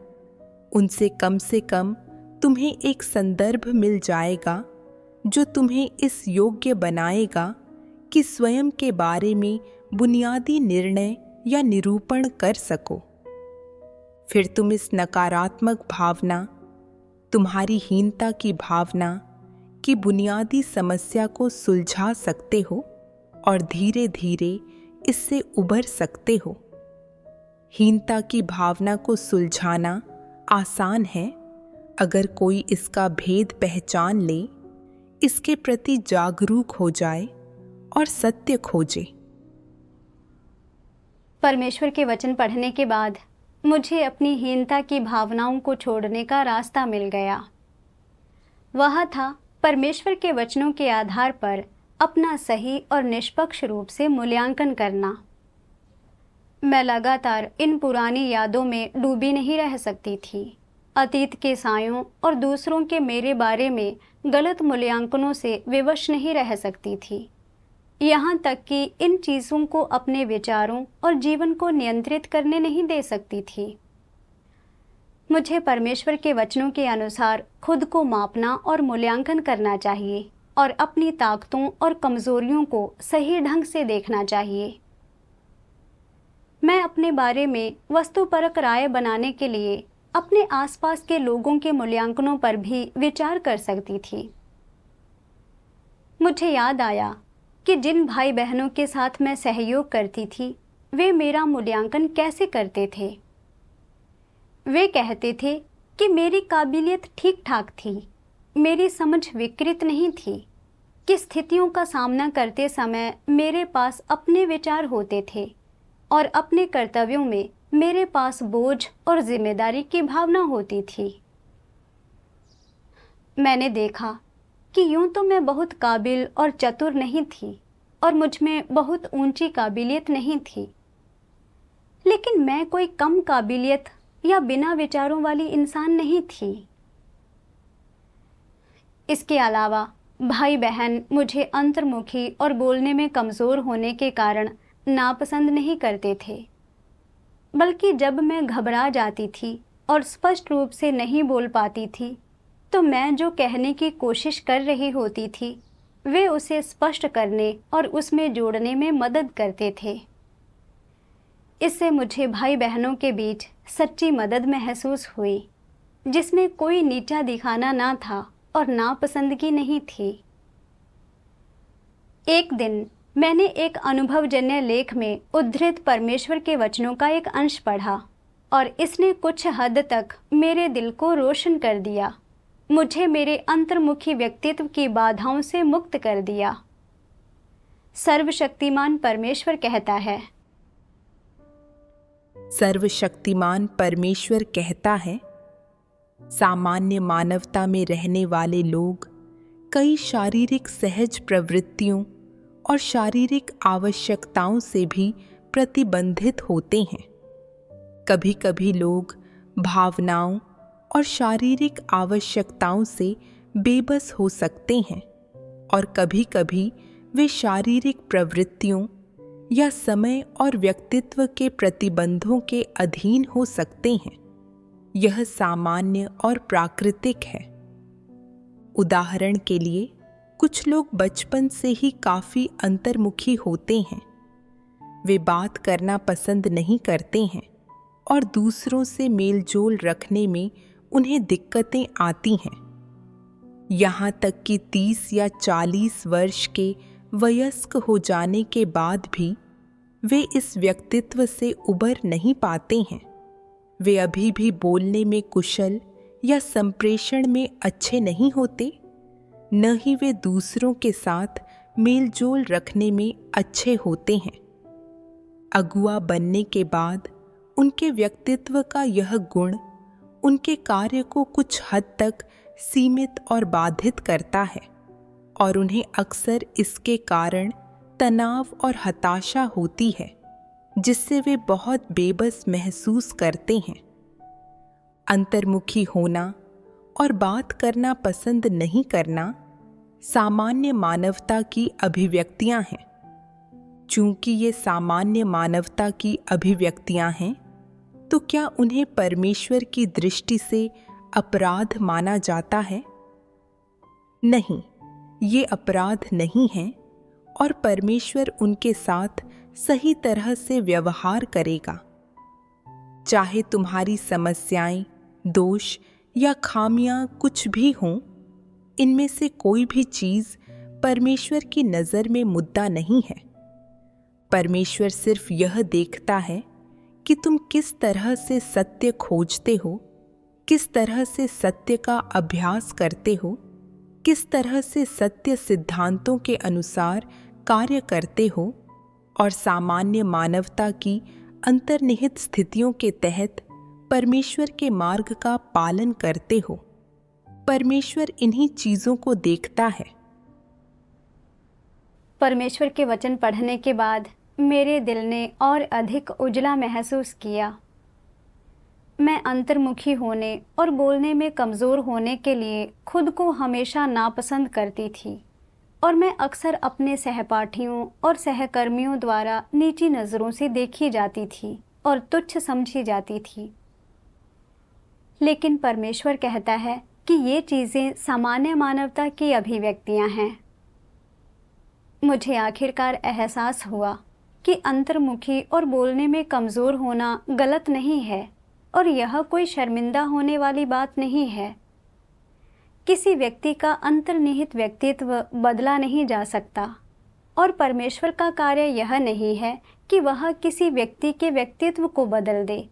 उनसे कम से कम तुम्हें एक संदर्भ मिल जाएगा जो तुम्हें इस योग्य बनाएगा कि स्वयं के बारे में बुनियादी निर्णय या निरूपण कर सको। फिर तुम इस नकारात्मक भावना, तुम्हारी हीनता की भावना की बुनियादी समस्या को सुलझा सकते हो और धीरे धीरे इससे उबर सकते हो। हीनता की भावना को सुलझाना आसान है अगर कोई इसका भेद पहचान ले, इसके प्रति जागरूक हो जाए और सत्य खोजे। परमेश्वर के वचन पढ़ने के बाद मुझे अपनी हीनता की भावनाओं को छोड़ने का रास्ता मिल गया। वह था परमेश्वर के वचनों के आधार पर अपना सही और निष्पक्ष रूप से मूल्यांकन करना। मैं लगातार इन पुरानी यादों में डूबी नहीं रह सकती थी। अतीत के सायों और दूसरों के मेरे बारे में गलत मूल्यांकनों से विवश नहीं रह सकती थी। यहाँ तक कि इन चीज़ों को अपने विचारों और जीवन को नियंत्रित करने नहीं दे सकती थी। मुझे परमेश्वर के वचनों के अनुसार खुद को मापना और मूल्यांकन करना चाहिए और अपनी ताकतों और कमजोरियों को सही ढंग से देखना चाहिए। मैं अपने बारे में वस्तुपरक राय बनाने के लिए अपने आसपास के लोगों के मूल्यांकनों पर भी विचार कर सकती थी। मुझे याद आया कि जिन भाई बहनों के साथ मैं सहयोग करती थी, वे मेरा मूल्यांकन कैसे करते थे। वे कहते थे कि मेरी काबिलियत ठीक ठाक थी, मेरी समझ विकृत नहीं थी कि स्थितियों का सामना करते समय मेरे पास अपने विचार होते थे और अपने कर्तव्यों में मेरे पास बोझ और जिम्मेदारी की भावना होती थी। मैंने देखा कि यूं तो मैं बहुत काबिल और चतुर नहीं थी और मुझ में बहुत ऊंची काबिलियत नहीं थी, लेकिन मैं कोई कम काबिलियत या बिना विचारों वाली इंसान नहीं थी। इसके अलावा भाई बहन मुझे अंतर्मुखी और बोलने में कमज़ोर होने के कारण नापसंद नहीं करते थे, बल्कि जब मैं घबरा जाती थी और स्पष्ट रूप से नहीं बोल पाती थी तो मैं जो कहने की कोशिश कर रही होती थी वे उसे स्पष्ट करने और उसमें जोड़ने में मदद करते थे। इससे मुझे भाई बहनों के बीच सच्ची मदद महसूस हुई, जिसमें कोई नीचा दिखाना ना था और नापसंदगी नहीं थी। एक दिन मैंने एक अनुभवजन्य लेख में उद्धृत परमेश्वर के वचनों का एक अंश पढ़ा और इसने कुछ हद तक मेरे दिल को रोशन कर दिया, मुझे मेरे अंतर्मुखी व्यक्तित्व की बाधाओं से मुक्त कर दिया। सर्वशक्तिमान परमेश्वर कहता है, सर्वशक्तिमान परमेश्वर कहता है, सामान्य मानवता में रहने वाले लोग कई शारीरिक सहज प्रवृत्तियों और शारीरिक आवश्यकताओं से भी प्रतिबंधित होते हैं। कभी कभी लोग भावनाओं और शारीरिक आवश्यकताओं से बेबस हो सकते हैं और कभी कभी वे शारीरिक प्रवृत्तियों या समय और व्यक्तित्व के प्रतिबंधों के अधीन हो सकते हैं। यह सामान्य और प्राकृतिक है। उदाहरण के लिए कुछ लोग बचपन से ही काफी अंतर्मुखी होते हैं। वे बात करना पसंद नहीं करते हैं और दूसरों से मेलजोल रखने में उन्हें दिक्कतें आती हैं। यहाँ तक कि 30 या 40 वर्ष के वयस्क हो जाने के बाद भी वे इस व्यक्तित्व से उबर नहीं पाते हैं। वे अभी भी बोलने में कुशल या संप्रेषण में अच्छे नहीं होते, न ही वे दूसरों के साथ मेलजोल रखने में अच्छे होते हैं। अगुआ बनने के बाद उनके व्यक्तित्व का यह गुण उनके कार्य को कुछ हद तक सीमित और बाधित करता है और उन्हें अक्सर इसके कारण तनाव और हताशा होती है, जिससे वे बहुत बेबस महसूस करते हैं। अंतर्मुखी होना और बात करना पसंद नहीं करना सामान्य मानवता की अभिव्यक्तियां हैं। चूंकि ये सामान्य मानवता की अभिव्यक्तियां हैं, तो क्या उन्हें परमेश्वर की दृष्टि से अपराध माना जाता है? नहीं, ये अपराध नहीं है और परमेश्वर उनके साथ सही तरह से व्यवहार करेगा। चाहे तुम्हारी समस्याएं, दोष या खामियां कुछ भी हों, इनमें से कोई भी चीज परमेश्वर की नजर में मुद्दा नहीं है। परमेश्वर सिर्फ यह देखता है कि तुम किस तरह से सत्य खोजते हो, किस तरह से सत्य का अभ्यास करते हो, किस तरह से सत्य सिद्धांतों के अनुसार कार्य करते हो और सामान्य मानवता की अंतर्निहित स्थितियों के तहत परमेश्वर के मार्ग का पालन करते हो। परमेश्वर इन्हीं चीजों को देखता है। परमेश्वर के वचन पढ़ने के बाद मेरे दिल ने और अधिक उजला महसूस किया। मैं अंतर्मुखी होने और बोलने में कमज़ोर होने के लिए खुद को हमेशा नापसंद करती थी और मैं अक्सर अपने सहपाठियों और सहकर्मियों द्वारा नीची नज़रों से देखी जाती थी और तुच्छ समझी जाती थी। लेकिन परमेश्वर कहता है कि ये चीज़ें सामान्य मानवता की अभिव्यक्तियां हैं। मुझे आखिरकार एहसास हुआ कि अंतर्मुखी और बोलने में कमज़ोर होना गलत नहीं है और यह कोई शर्मिंदा होने वाली बात नहीं है। किसी व्यक्ति का अंतर्निहित व्यक्तित्व बदला नहीं जा सकता और परमेश्वर का कार्य यह नहीं है कि वह किसी व्यक्ति के व्यक्तित्व को बदल दे,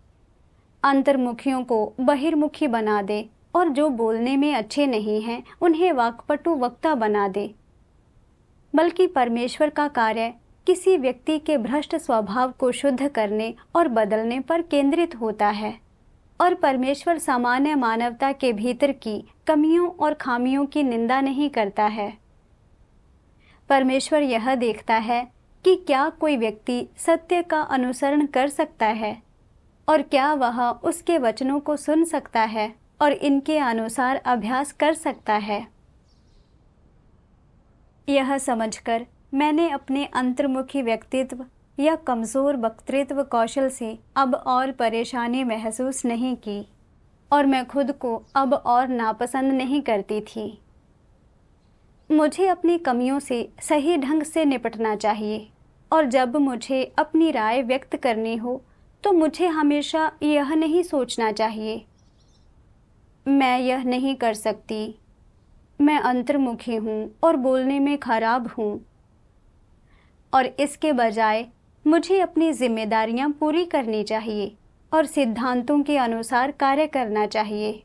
अंतर्मुखियों को बहिर्मुखी बना दे और जो बोलने में अच्छे नहीं हैं उन्हें वाक्पटु वक्ता बना दे। बल्कि परमेश्वर का कार्य किसी व्यक्ति के भ्रष्ट स्वभाव को शुद्ध करने और बदलने पर केंद्रित होता है, और परमेश्वर सामान्य मानवता के भीतर की कमियों और खामियों की निंदा नहीं करता है। परमेश्वर यह देखता है कि क्या कोई व्यक्ति सत्य का अनुसरण कर सकता है और क्या वह उसके वचनों को सुन सकता है और इनके अनुसार अभ्यास कर सकता है। यह समझकर मैंने अपने अंतर्मुखी व्यक्तित्व या कमज़ोर वक्तृत्व कौशल से अब और परेशानी महसूस नहीं की और मैं खुद को अब और नापसंद नहीं करती थी। मुझे अपनी कमियों से सही ढंग से निपटना चाहिए, और जब मुझे अपनी राय व्यक्त करनी हो तो मुझे हमेशा यह नहीं सोचना चाहिए मैं यह नहीं कर सकती, मैं अंतर्मुखी हूँ और बोलने में खराब हूँ, और इसके बजाय मुझे अपनी जिम्मेदारियाँ पूरी करनी चाहिए और सिद्धांतों के अनुसार कार्य करना चाहिए।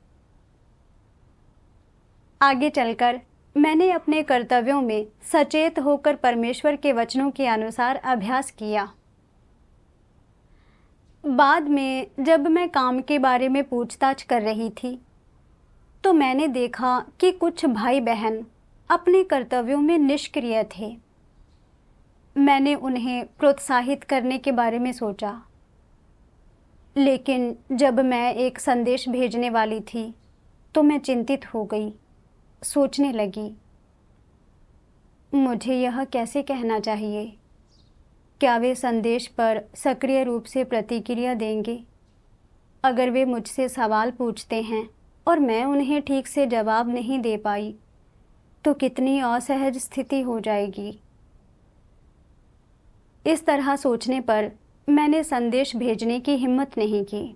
आगे चलकर मैंने अपने कर्तव्यों में सचेत होकर परमेश्वर के वचनों के अनुसार अभ्यास किया। बाद में जब मैं काम के बारे में पूछताछ कर रही थी तो मैंने देखा कि कुछ भाई बहन अपने कर्तव्यों में निष्क्रिय थे। मैंने उन्हें प्रोत्साहित करने के बारे में सोचा, लेकिन जब मैं एक संदेश भेजने वाली थी तो मैं चिंतित हो गई। सोचने लगी, मुझे यह कैसे कहना चाहिए? क्या वे संदेश पर सक्रिय रूप से प्रतिक्रिया देंगे? अगर वे मुझसे सवाल पूछते हैं और मैं उन्हें ठीक से जवाब नहीं दे पाई तो कितनी असहज स्थिति हो जाएगी। इस तरह सोचने पर मैंने संदेश भेजने की हिम्मत नहीं की।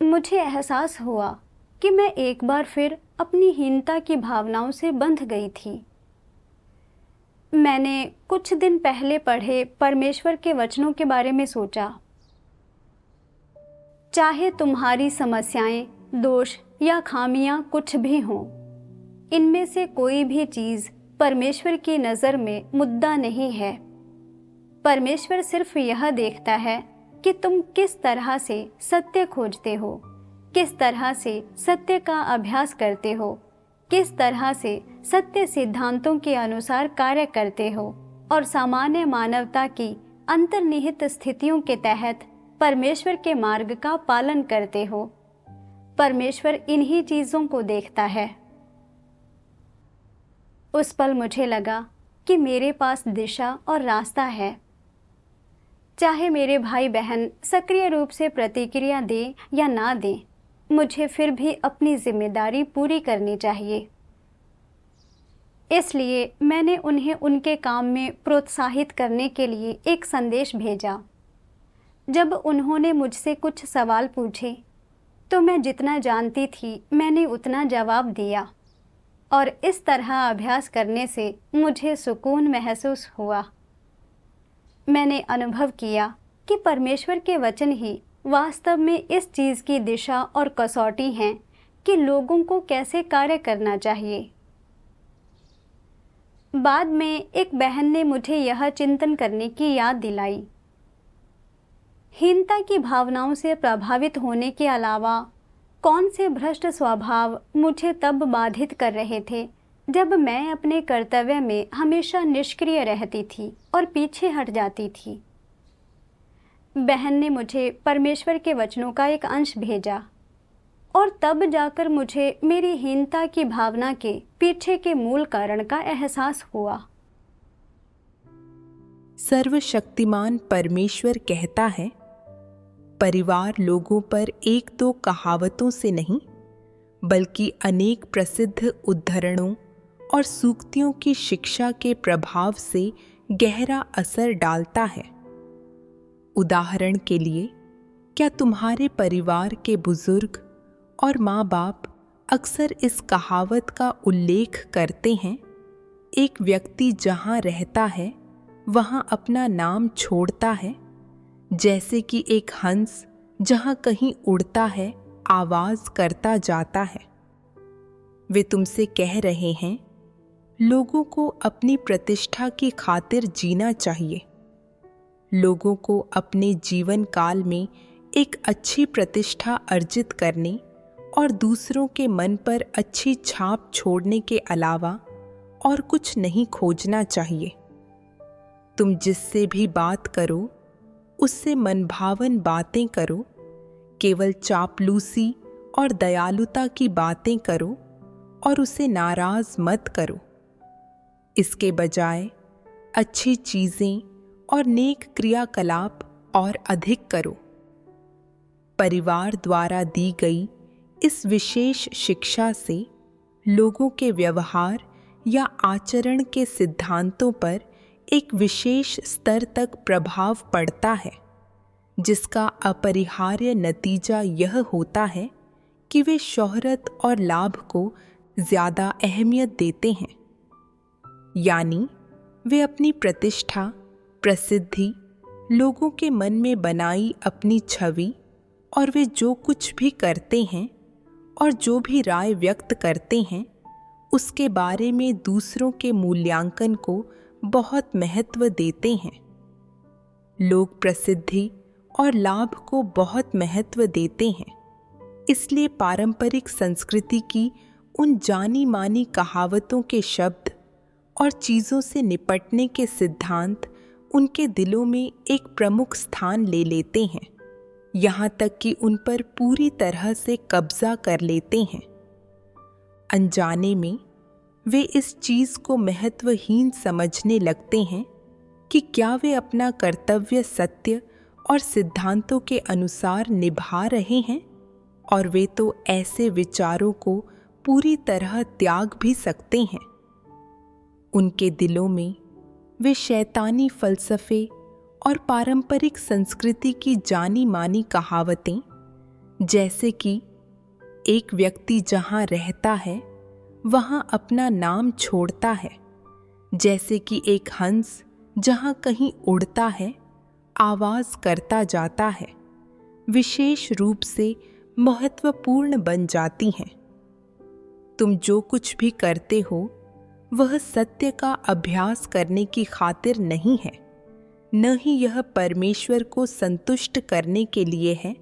मुझे एहसास हुआ कि मैं एक बार फिर अपनी हीनता की भावनाओं से बंध गई थी। मैंने कुछ दिन पहले पढ़े परमेश्वर के वचनों के बारे में सोचा। चाहे तुम्हारी समस्याएं, दोष या खामियां कुछ भी हों, इनमें से कोई भी चीज़ परमेश्वर की नज़र में मुद्दा नहीं है। परमेश्वर सिर्फ यह देखता है कि तुम किस तरह से सत्य खोजते हो, किस तरह से सत्य का अभ्यास करते हो, किस तरह से सत्य सिद्धांतों के अनुसार कार्य करते हो और सामान्य मानवता की अंतर्निहित स्थितियों के तहत परमेश्वर के मार्ग का पालन करते हो। परमेश्वर इन्हीं चीज़ों को देखता है। उस पल मुझे लगा कि मेरे पास दिशा और रास्ता है। चाहे मेरे भाई बहन सक्रिय रूप से प्रतिक्रिया दें या ना दें, मुझे फिर भी अपनी जिम्मेदारी पूरी करनी चाहिए। इसलिए मैंने उन्हें उनके काम में प्रोत्साहित करने के लिए एक संदेश भेजा। जब उन्होंने मुझसे कुछ सवाल पूछे तो मैं जितना जानती थी मैंने उतना जवाब दिया, और इस तरह अभ्यास करने से मुझे सुकून महसूस हुआ। मैंने अनुभव किया कि परमेश्वर के वचन ही वास्तव में इस चीज़ की दिशा और कसौटी हैं कि लोगों को कैसे कार्य करना चाहिए। बाद में एक बहन ने मुझे यह चिंतन करने की याद दिलाई। हीनता की भावनाओं से प्रभावित होने के अलावा कौन से भ्रष्ट स्वभाव मुझे तब बाधित कर रहे थे जब मैं अपने कर्तव्य में हमेशा निष्क्रिय रहती थी और पीछे हट जाती थी। बहन ने मुझे परमेश्वर के वचनों का एक अंश भेजा, और तब जाकर मुझे मेरी हीनता की भावना के पीछे के मूल कारण का एहसास हुआ। सर्वशक्तिमान परमेश्वर कहता है, परिवार लोगों पर एक दो कहावतों से नहीं बल्कि अनेक प्रसिद्ध उद्धरणों और सूक्तियों की शिक्षा के प्रभाव से गहरा असर डालता है। उदाहरण के लिए, क्या तुम्हारे परिवार के बुजुर्ग और माँ बाप अक्सर इस कहावत का उल्लेख करते हैं, एक व्यक्ति जहाँ रहता है वहाँ अपना नाम छोड़ता है, जैसे कि एक हंस जहाँ कहीं उड़ता है आवाज करता जाता है। वे तुमसे कह रहे हैं, लोगों को अपनी प्रतिष्ठा की खातिर जीना चाहिए। लोगों को अपने जीवन काल में एक अच्छी प्रतिष्ठा अर्जित करने और दूसरों के मन पर अच्छी छाप छोड़ने के अलावा और कुछ नहीं खोजना चाहिए। तुम जिससे भी बात करो उससे मनभावन बातें करो, केवल चापलूसी और दयालुता की बातें करो और उसे नाराज मत करो। इसके बजाय अच्छी चीजें और नेक क्रियाकलाप और अधिक करो। परिवार द्वारा दी गई इस विशेष शिक्षा से लोगों के व्यवहार या आचरण के सिद्धांतों पर एक विशेष स्तर तक प्रभाव पड़ता है, जिसका अपरिहार्य नतीजा यह होता है कि वे शोहरत और लाभ को ज्यादा अहमियत देते हैं। यानी वे अपनी प्रतिष्ठा, प्रसिद्धि, लोगों के मन में बनाई अपनी छवि और वे जो कुछ भी करते हैं और जो भी राय व्यक्त करते हैं उसके बारे में दूसरों के मूल्यांकन को बहुत महत्व देते हैं। लोग प्रसिद्धि और लाभ को बहुत महत्व देते हैं, इसलिए पारंपरिक संस्कृति की उन जानी मानी कहावतों के शब्द और चीज़ों से निपटने के सिद्धांत उनके दिलों में एक प्रमुख स्थान ले लेते हैं, यहाँ तक कि उन पर पूरी तरह से कब्जा कर लेते हैं। अनजाने में वे इस चीज़ को महत्वहीन समझने लगते हैं कि क्या वे अपना कर्तव्य सत्य और सिद्धांतों के अनुसार निभा रहे हैं, और वे तो ऐसे विचारों को पूरी तरह त्याग भी सकते हैं। उनके दिलों में वे शैतानी फलसफे और पारंपरिक संस्कृति की जानी मानी कहावतें, जैसे कि एक व्यक्ति जहाँ रहता है वहाँ अपना नाम छोड़ता है, जैसे कि एक हंस जहाँ कहीं उड़ता है आवाज़ करता जाता है, विशेष रूप से महत्वपूर्ण बन जाती हैं। तुम जो कुछ भी करते हो वह सत्य का अभ्यास करने की खातिर नहीं है, न ही यह परमेश्वर को संतुष्ट करने के लिए है,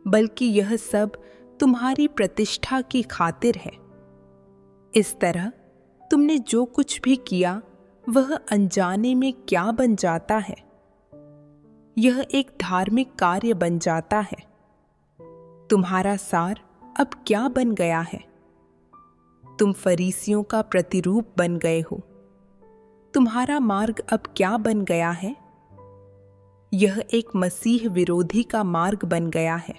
बल्कि यह सब तुम्हारी प्रतिष्ठा की खातिर है। इस तरह तुमने जो कुछ भी किया वह अनजाने में क्या बन जाता है, यह एक धार्मिक कार्य बन जाता है। तुम्हारा सार अब क्या बन गया है? तुम फरीसियों का प्रतिरूप बन गए हो। तुम्हारा मार्ग अब क्या बन गया है? यह एक मसीह विरोधी का मार्ग बन गया है।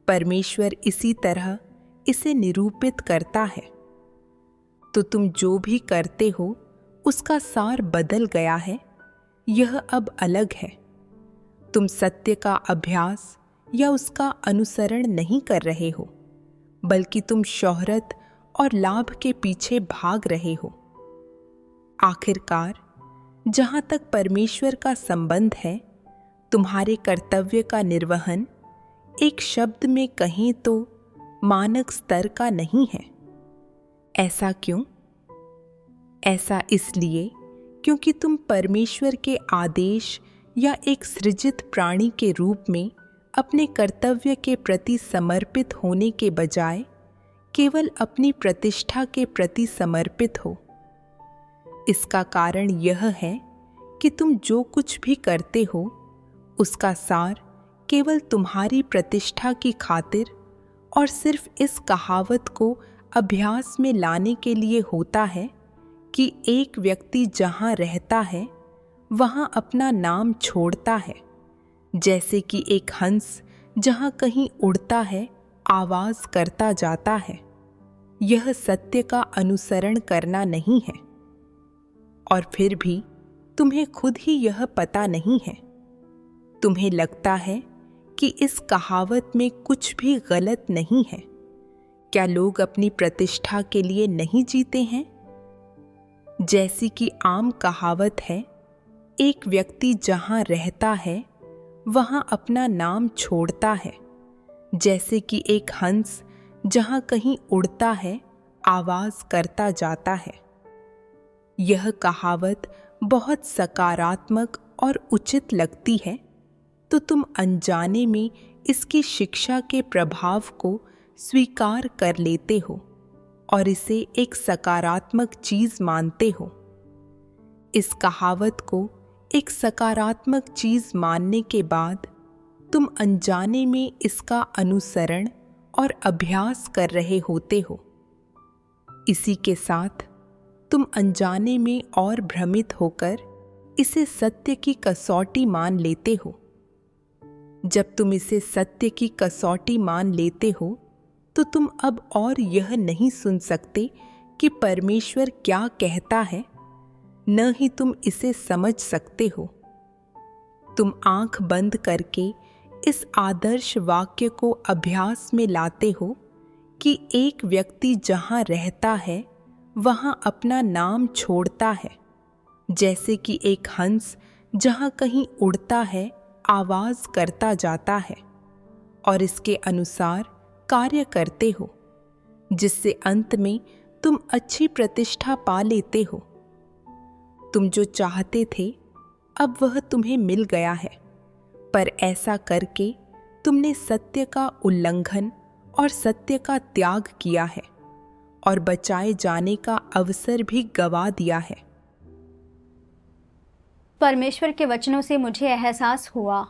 परमेश्वर इसी तरह इसे निरूपित करता है। तो तुम जो भी करते हो उसका सार बदल गया है, यह अब अलग है। तुम सत्य का अभ्यास या उसका अनुसरण नहीं कर रहे हो, बल्कि तुम शोहरत और लाभ के पीछे भाग रहे हो। आखिरकार जहाँ तक परमेश्वर का संबंध है, तुम्हारे कर्तव्य का निर्वहन एक शब्द में कहें तो मानक स्तर का नहीं है। ऐसा क्यों? ऐसा इसलिए क्योंकि तुम परमेश्वर के आदेश या एक सृजित प्राणी के रूप में अपने कर्तव्य के प्रति समर्पित होने के बजाय केवल अपनी प्रतिष्ठा के प्रति समर्पित हो। इसका कारण यह है कि तुम जो कुछ भी करते हो उसका सार केवल तुम्हारी प्रतिष्ठा की खातिर और सिर्फ इस कहावत को अभ्यास में लाने के लिए होता है कि एक व्यक्ति जहाँ रहता है वहाँ अपना नाम छोड़ता है, जैसे कि एक हंस जहाँ कहीं उड़ता है आवाज़ करता जाता है। यह सत्य का अनुसरण करना नहीं है। और फिर भी तुम्हें खुद ही यह पता नहीं है। तुम्हें लगता है कि इस कहावत में कुछ भी गलत नहीं है। क्या लोग अपनी प्रतिष्ठा के लिए नहीं जीते हैं? जैसी कि आम कहावत है, एक व्यक्ति जहाँ रहता है वहाँ अपना नाम छोड़ता है, जैसे कि एक हंस जहाँ कहीं उड़ता है, आवाज करता जाता है। यह कहावत बहुत सकारात्मक और उचित लगती है, तो तुम अनजाने में इसकी शिक्षा के प्रभाव को स्वीकार कर लेते हो और इसे एक सकारात्मक चीज मानते हो। इस कहावत को एक सकारात्मक चीज मानने के बाद तुम अनजाने में इसका अनुसरण और अभ्यास कर रहे होते हो। इसी के साथ तुम अनजाने में और भ्रमित होकर इसे सत्य की कसौटी मान लेते हो। जब तुम इसे सत्य की कसौटी मान लेते हो तो तुम अब और यह नहीं सुन सकते कि परमेश्वर क्या कहता है, न ही तुम इसे समझ सकते हो। तुम आंख बंद करके इस आदर्श वाक्य को अभ्यास में लाते हो कि एक व्यक्ति जहाँ रहता है वहाँ अपना नाम छोड़ता है, जैसे कि एक हंस जहाँ कहीं उड़ता है, आवाज करता जाता है, और इसके अनुसार कार्य करते हो, जिससे अंत में तुम अच्छी प्रतिष्ठा पा लेते हो। तुम जो चाहते थे अब वह तुम्हें मिल गया है, पर ऐसा करके तुमने सत्य का उल्लंघन और सत्य का त्याग किया है और बचाए जाने का अवसर भी गवा दिया है। परमेश्वर के वचनों से मुझे एहसास हुआ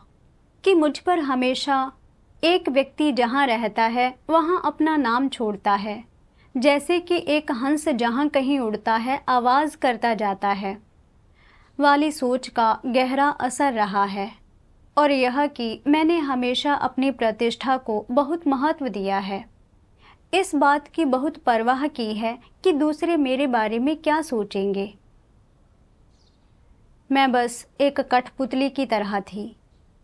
कि मुझ पर हमेशा एक व्यक्ति जहाँ रहता है वहाँ अपना नाम छोड़ता है, जैसे कि एक हंस जहाँ कहीं उड़ता है, आवाज़ करता जाता है वाली सोच का गहरा असर रहा है, और यह कि मैंने हमेशा अपनी प्रतिष्ठा को बहुत महत्व दिया है। इस बात की बहुत परवाह की है कि दूसरे मेरे बारे में क्या सोचेंगे। मैं बस एक कठपुतली की तरह थी,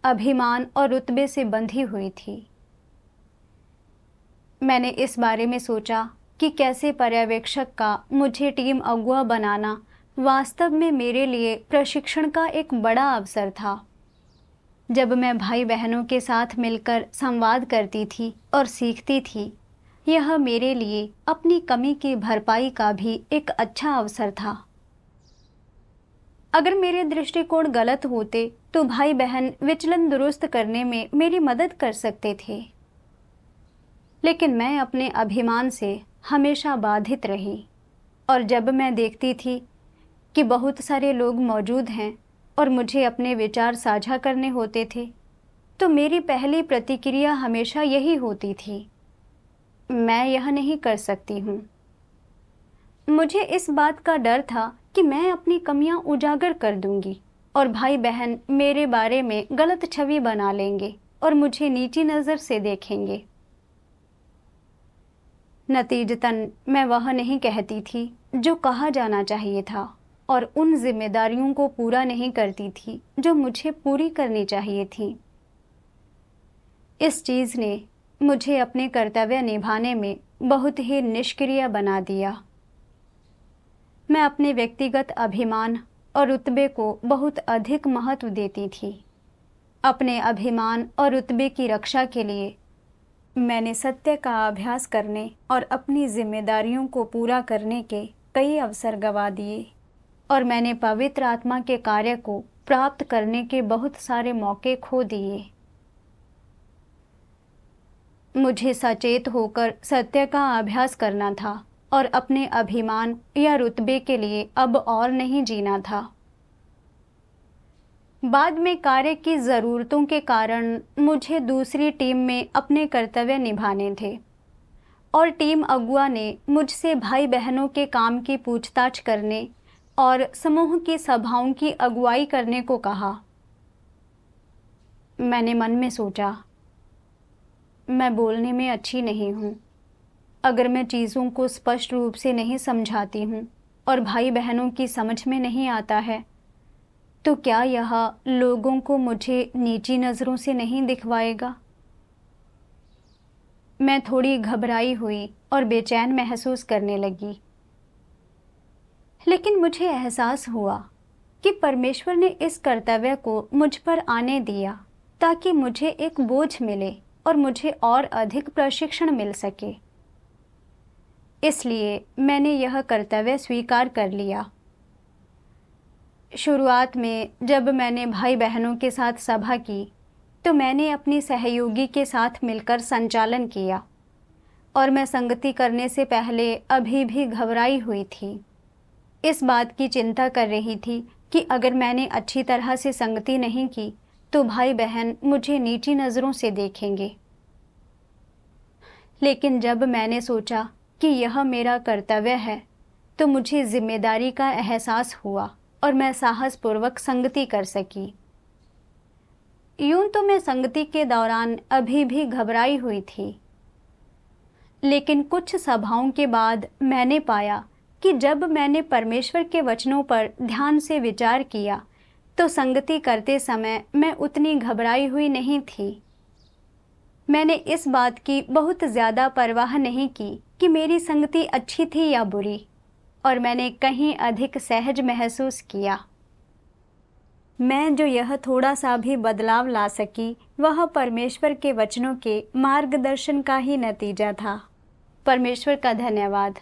अभिमान और रुतबे से बंधी हुई थी। मैंने इस बारे में सोचा कि कैसे पर्यवेक्षक का मुझे टीम अगुआ बनाना वास्तव में मेरे लिए प्रशिक्षण का एक बड़ा अवसर था। जब मैं भाई बहनों के साथ मिलकर संवाद करती थी और सीखती थी, यह मेरे लिए अपनी कमी की भरपाई का भी एक अच्छा अवसर था। अगर मेरे दृष्टिकोण गलत होते तो भाई बहन विचलन दुरुस्त करने में मेरी मदद कर सकते थे, लेकिन मैं अपने अभिमान से हमेशा बाधित रही। और जब मैं देखती थी कि बहुत सारे लोग मौजूद हैं और मुझे अपने विचार साझा करने होते थे, तो मेरी पहली प्रतिक्रिया हमेशा यही होती थी, मैं यह नहीं कर सकती हूँ। मुझे इस बात का डर था कि मैं अपनी कमियां उजागर कर दूंगी और भाई बहन मेरे बारे में गलत छवि बना लेंगे और मुझे नीची नज़र से देखेंगे। नतीजतन मैं वह नहीं कहती थी जो कहा जाना चाहिए था और उन जिम्मेदारियों को पूरा नहीं करती थी जो मुझे पूरी करनी चाहिए थी। इस चीज़ ने मुझे अपने कर्तव्य निभाने में बहुत ही निष्क्रिय बना दिया। मैं अपने व्यक्तिगत अभिमान और रुतबे को बहुत अधिक महत्व देती थी। अपने अभिमान और रुतबे की रक्षा के लिए मैंने सत्य का अभ्यास करने और अपनी जिम्मेदारियों को पूरा करने के कई अवसर गंवा दिए, और मैंने पवित्र आत्मा के कार्य को प्राप्त करने के बहुत सारे मौके खो दिए। मुझे सचेत होकर सत्य का अभ्यास करना था और अपने अभिमान या रुतबे के लिए अब और नहीं जीना था। बाद में कार्य की ज़रूरतों के कारण मुझे दूसरी टीम में अपने कर्तव्य निभाने थे, और टीम अगुआ ने मुझसे भाई बहनों के काम की पूछताछ करने और समूह की सभाओं की अगुवाई करने को कहा। मैंने मन में सोचा, मैं बोलने में अच्छी नहीं हूँ। अगर मैं चीज़ों को स्पष्ट रूप से नहीं समझाती हूँ और भाई बहनों की समझ में नहीं आता है, तो क्या यह लोगों को मुझे नीची नज़रों से नहीं दिखवाएगा? मैं थोड़ी घबराई हुई और बेचैन महसूस करने लगी। लेकिन मुझे एहसास हुआ कि परमेश्वर ने इस कर्तव्य को मुझ पर आने दिया ताकि मुझे एक बोझ मिले और मुझे और अधिक प्रशिक्षण मिल सके। इसलिए मैंने यह कर्तव्य स्वीकार कर लिया। शुरुआत में जब मैंने भाई बहनों के साथ सभा की तो मैंने अपनी सहयोगी के साथ मिलकर संचालन किया और मैं संगति करने से पहले अभी भी घबराई हुई थी। इस बात की चिंता कर रही थी कि अगर मैंने अच्छी तरह से संगति नहीं की तो भाई बहन मुझे नीची नज़रों से देखेंगे। लेकिन जब मैंने सोचा कि यह मेरा कर्तव्य है तो मुझे जिम्मेदारी का एहसास हुआ और मैं साहसपूर्वक संगति कर सकी। यूं तो मैं संगति के दौरान अभी भी घबराई हुई थी, लेकिन कुछ सभाओं के बाद मैंने पाया कि जब मैंने परमेश्वर के वचनों पर ध्यान से विचार किया तो संगति करते समय मैं उतनी घबराई हुई नहीं थी। मैंने इस बात की बहुत ज़्यादा परवाह नहीं की कि मेरी संगति अच्छी थी या बुरी, और मैंने कहीं अधिक सहज महसूस किया। मैं जो यह थोड़ा सा भी बदलाव ला सकी वह परमेश्वर के वचनों के मार्गदर्शन का ही नतीजा था। परमेश्वर का धन्यवाद।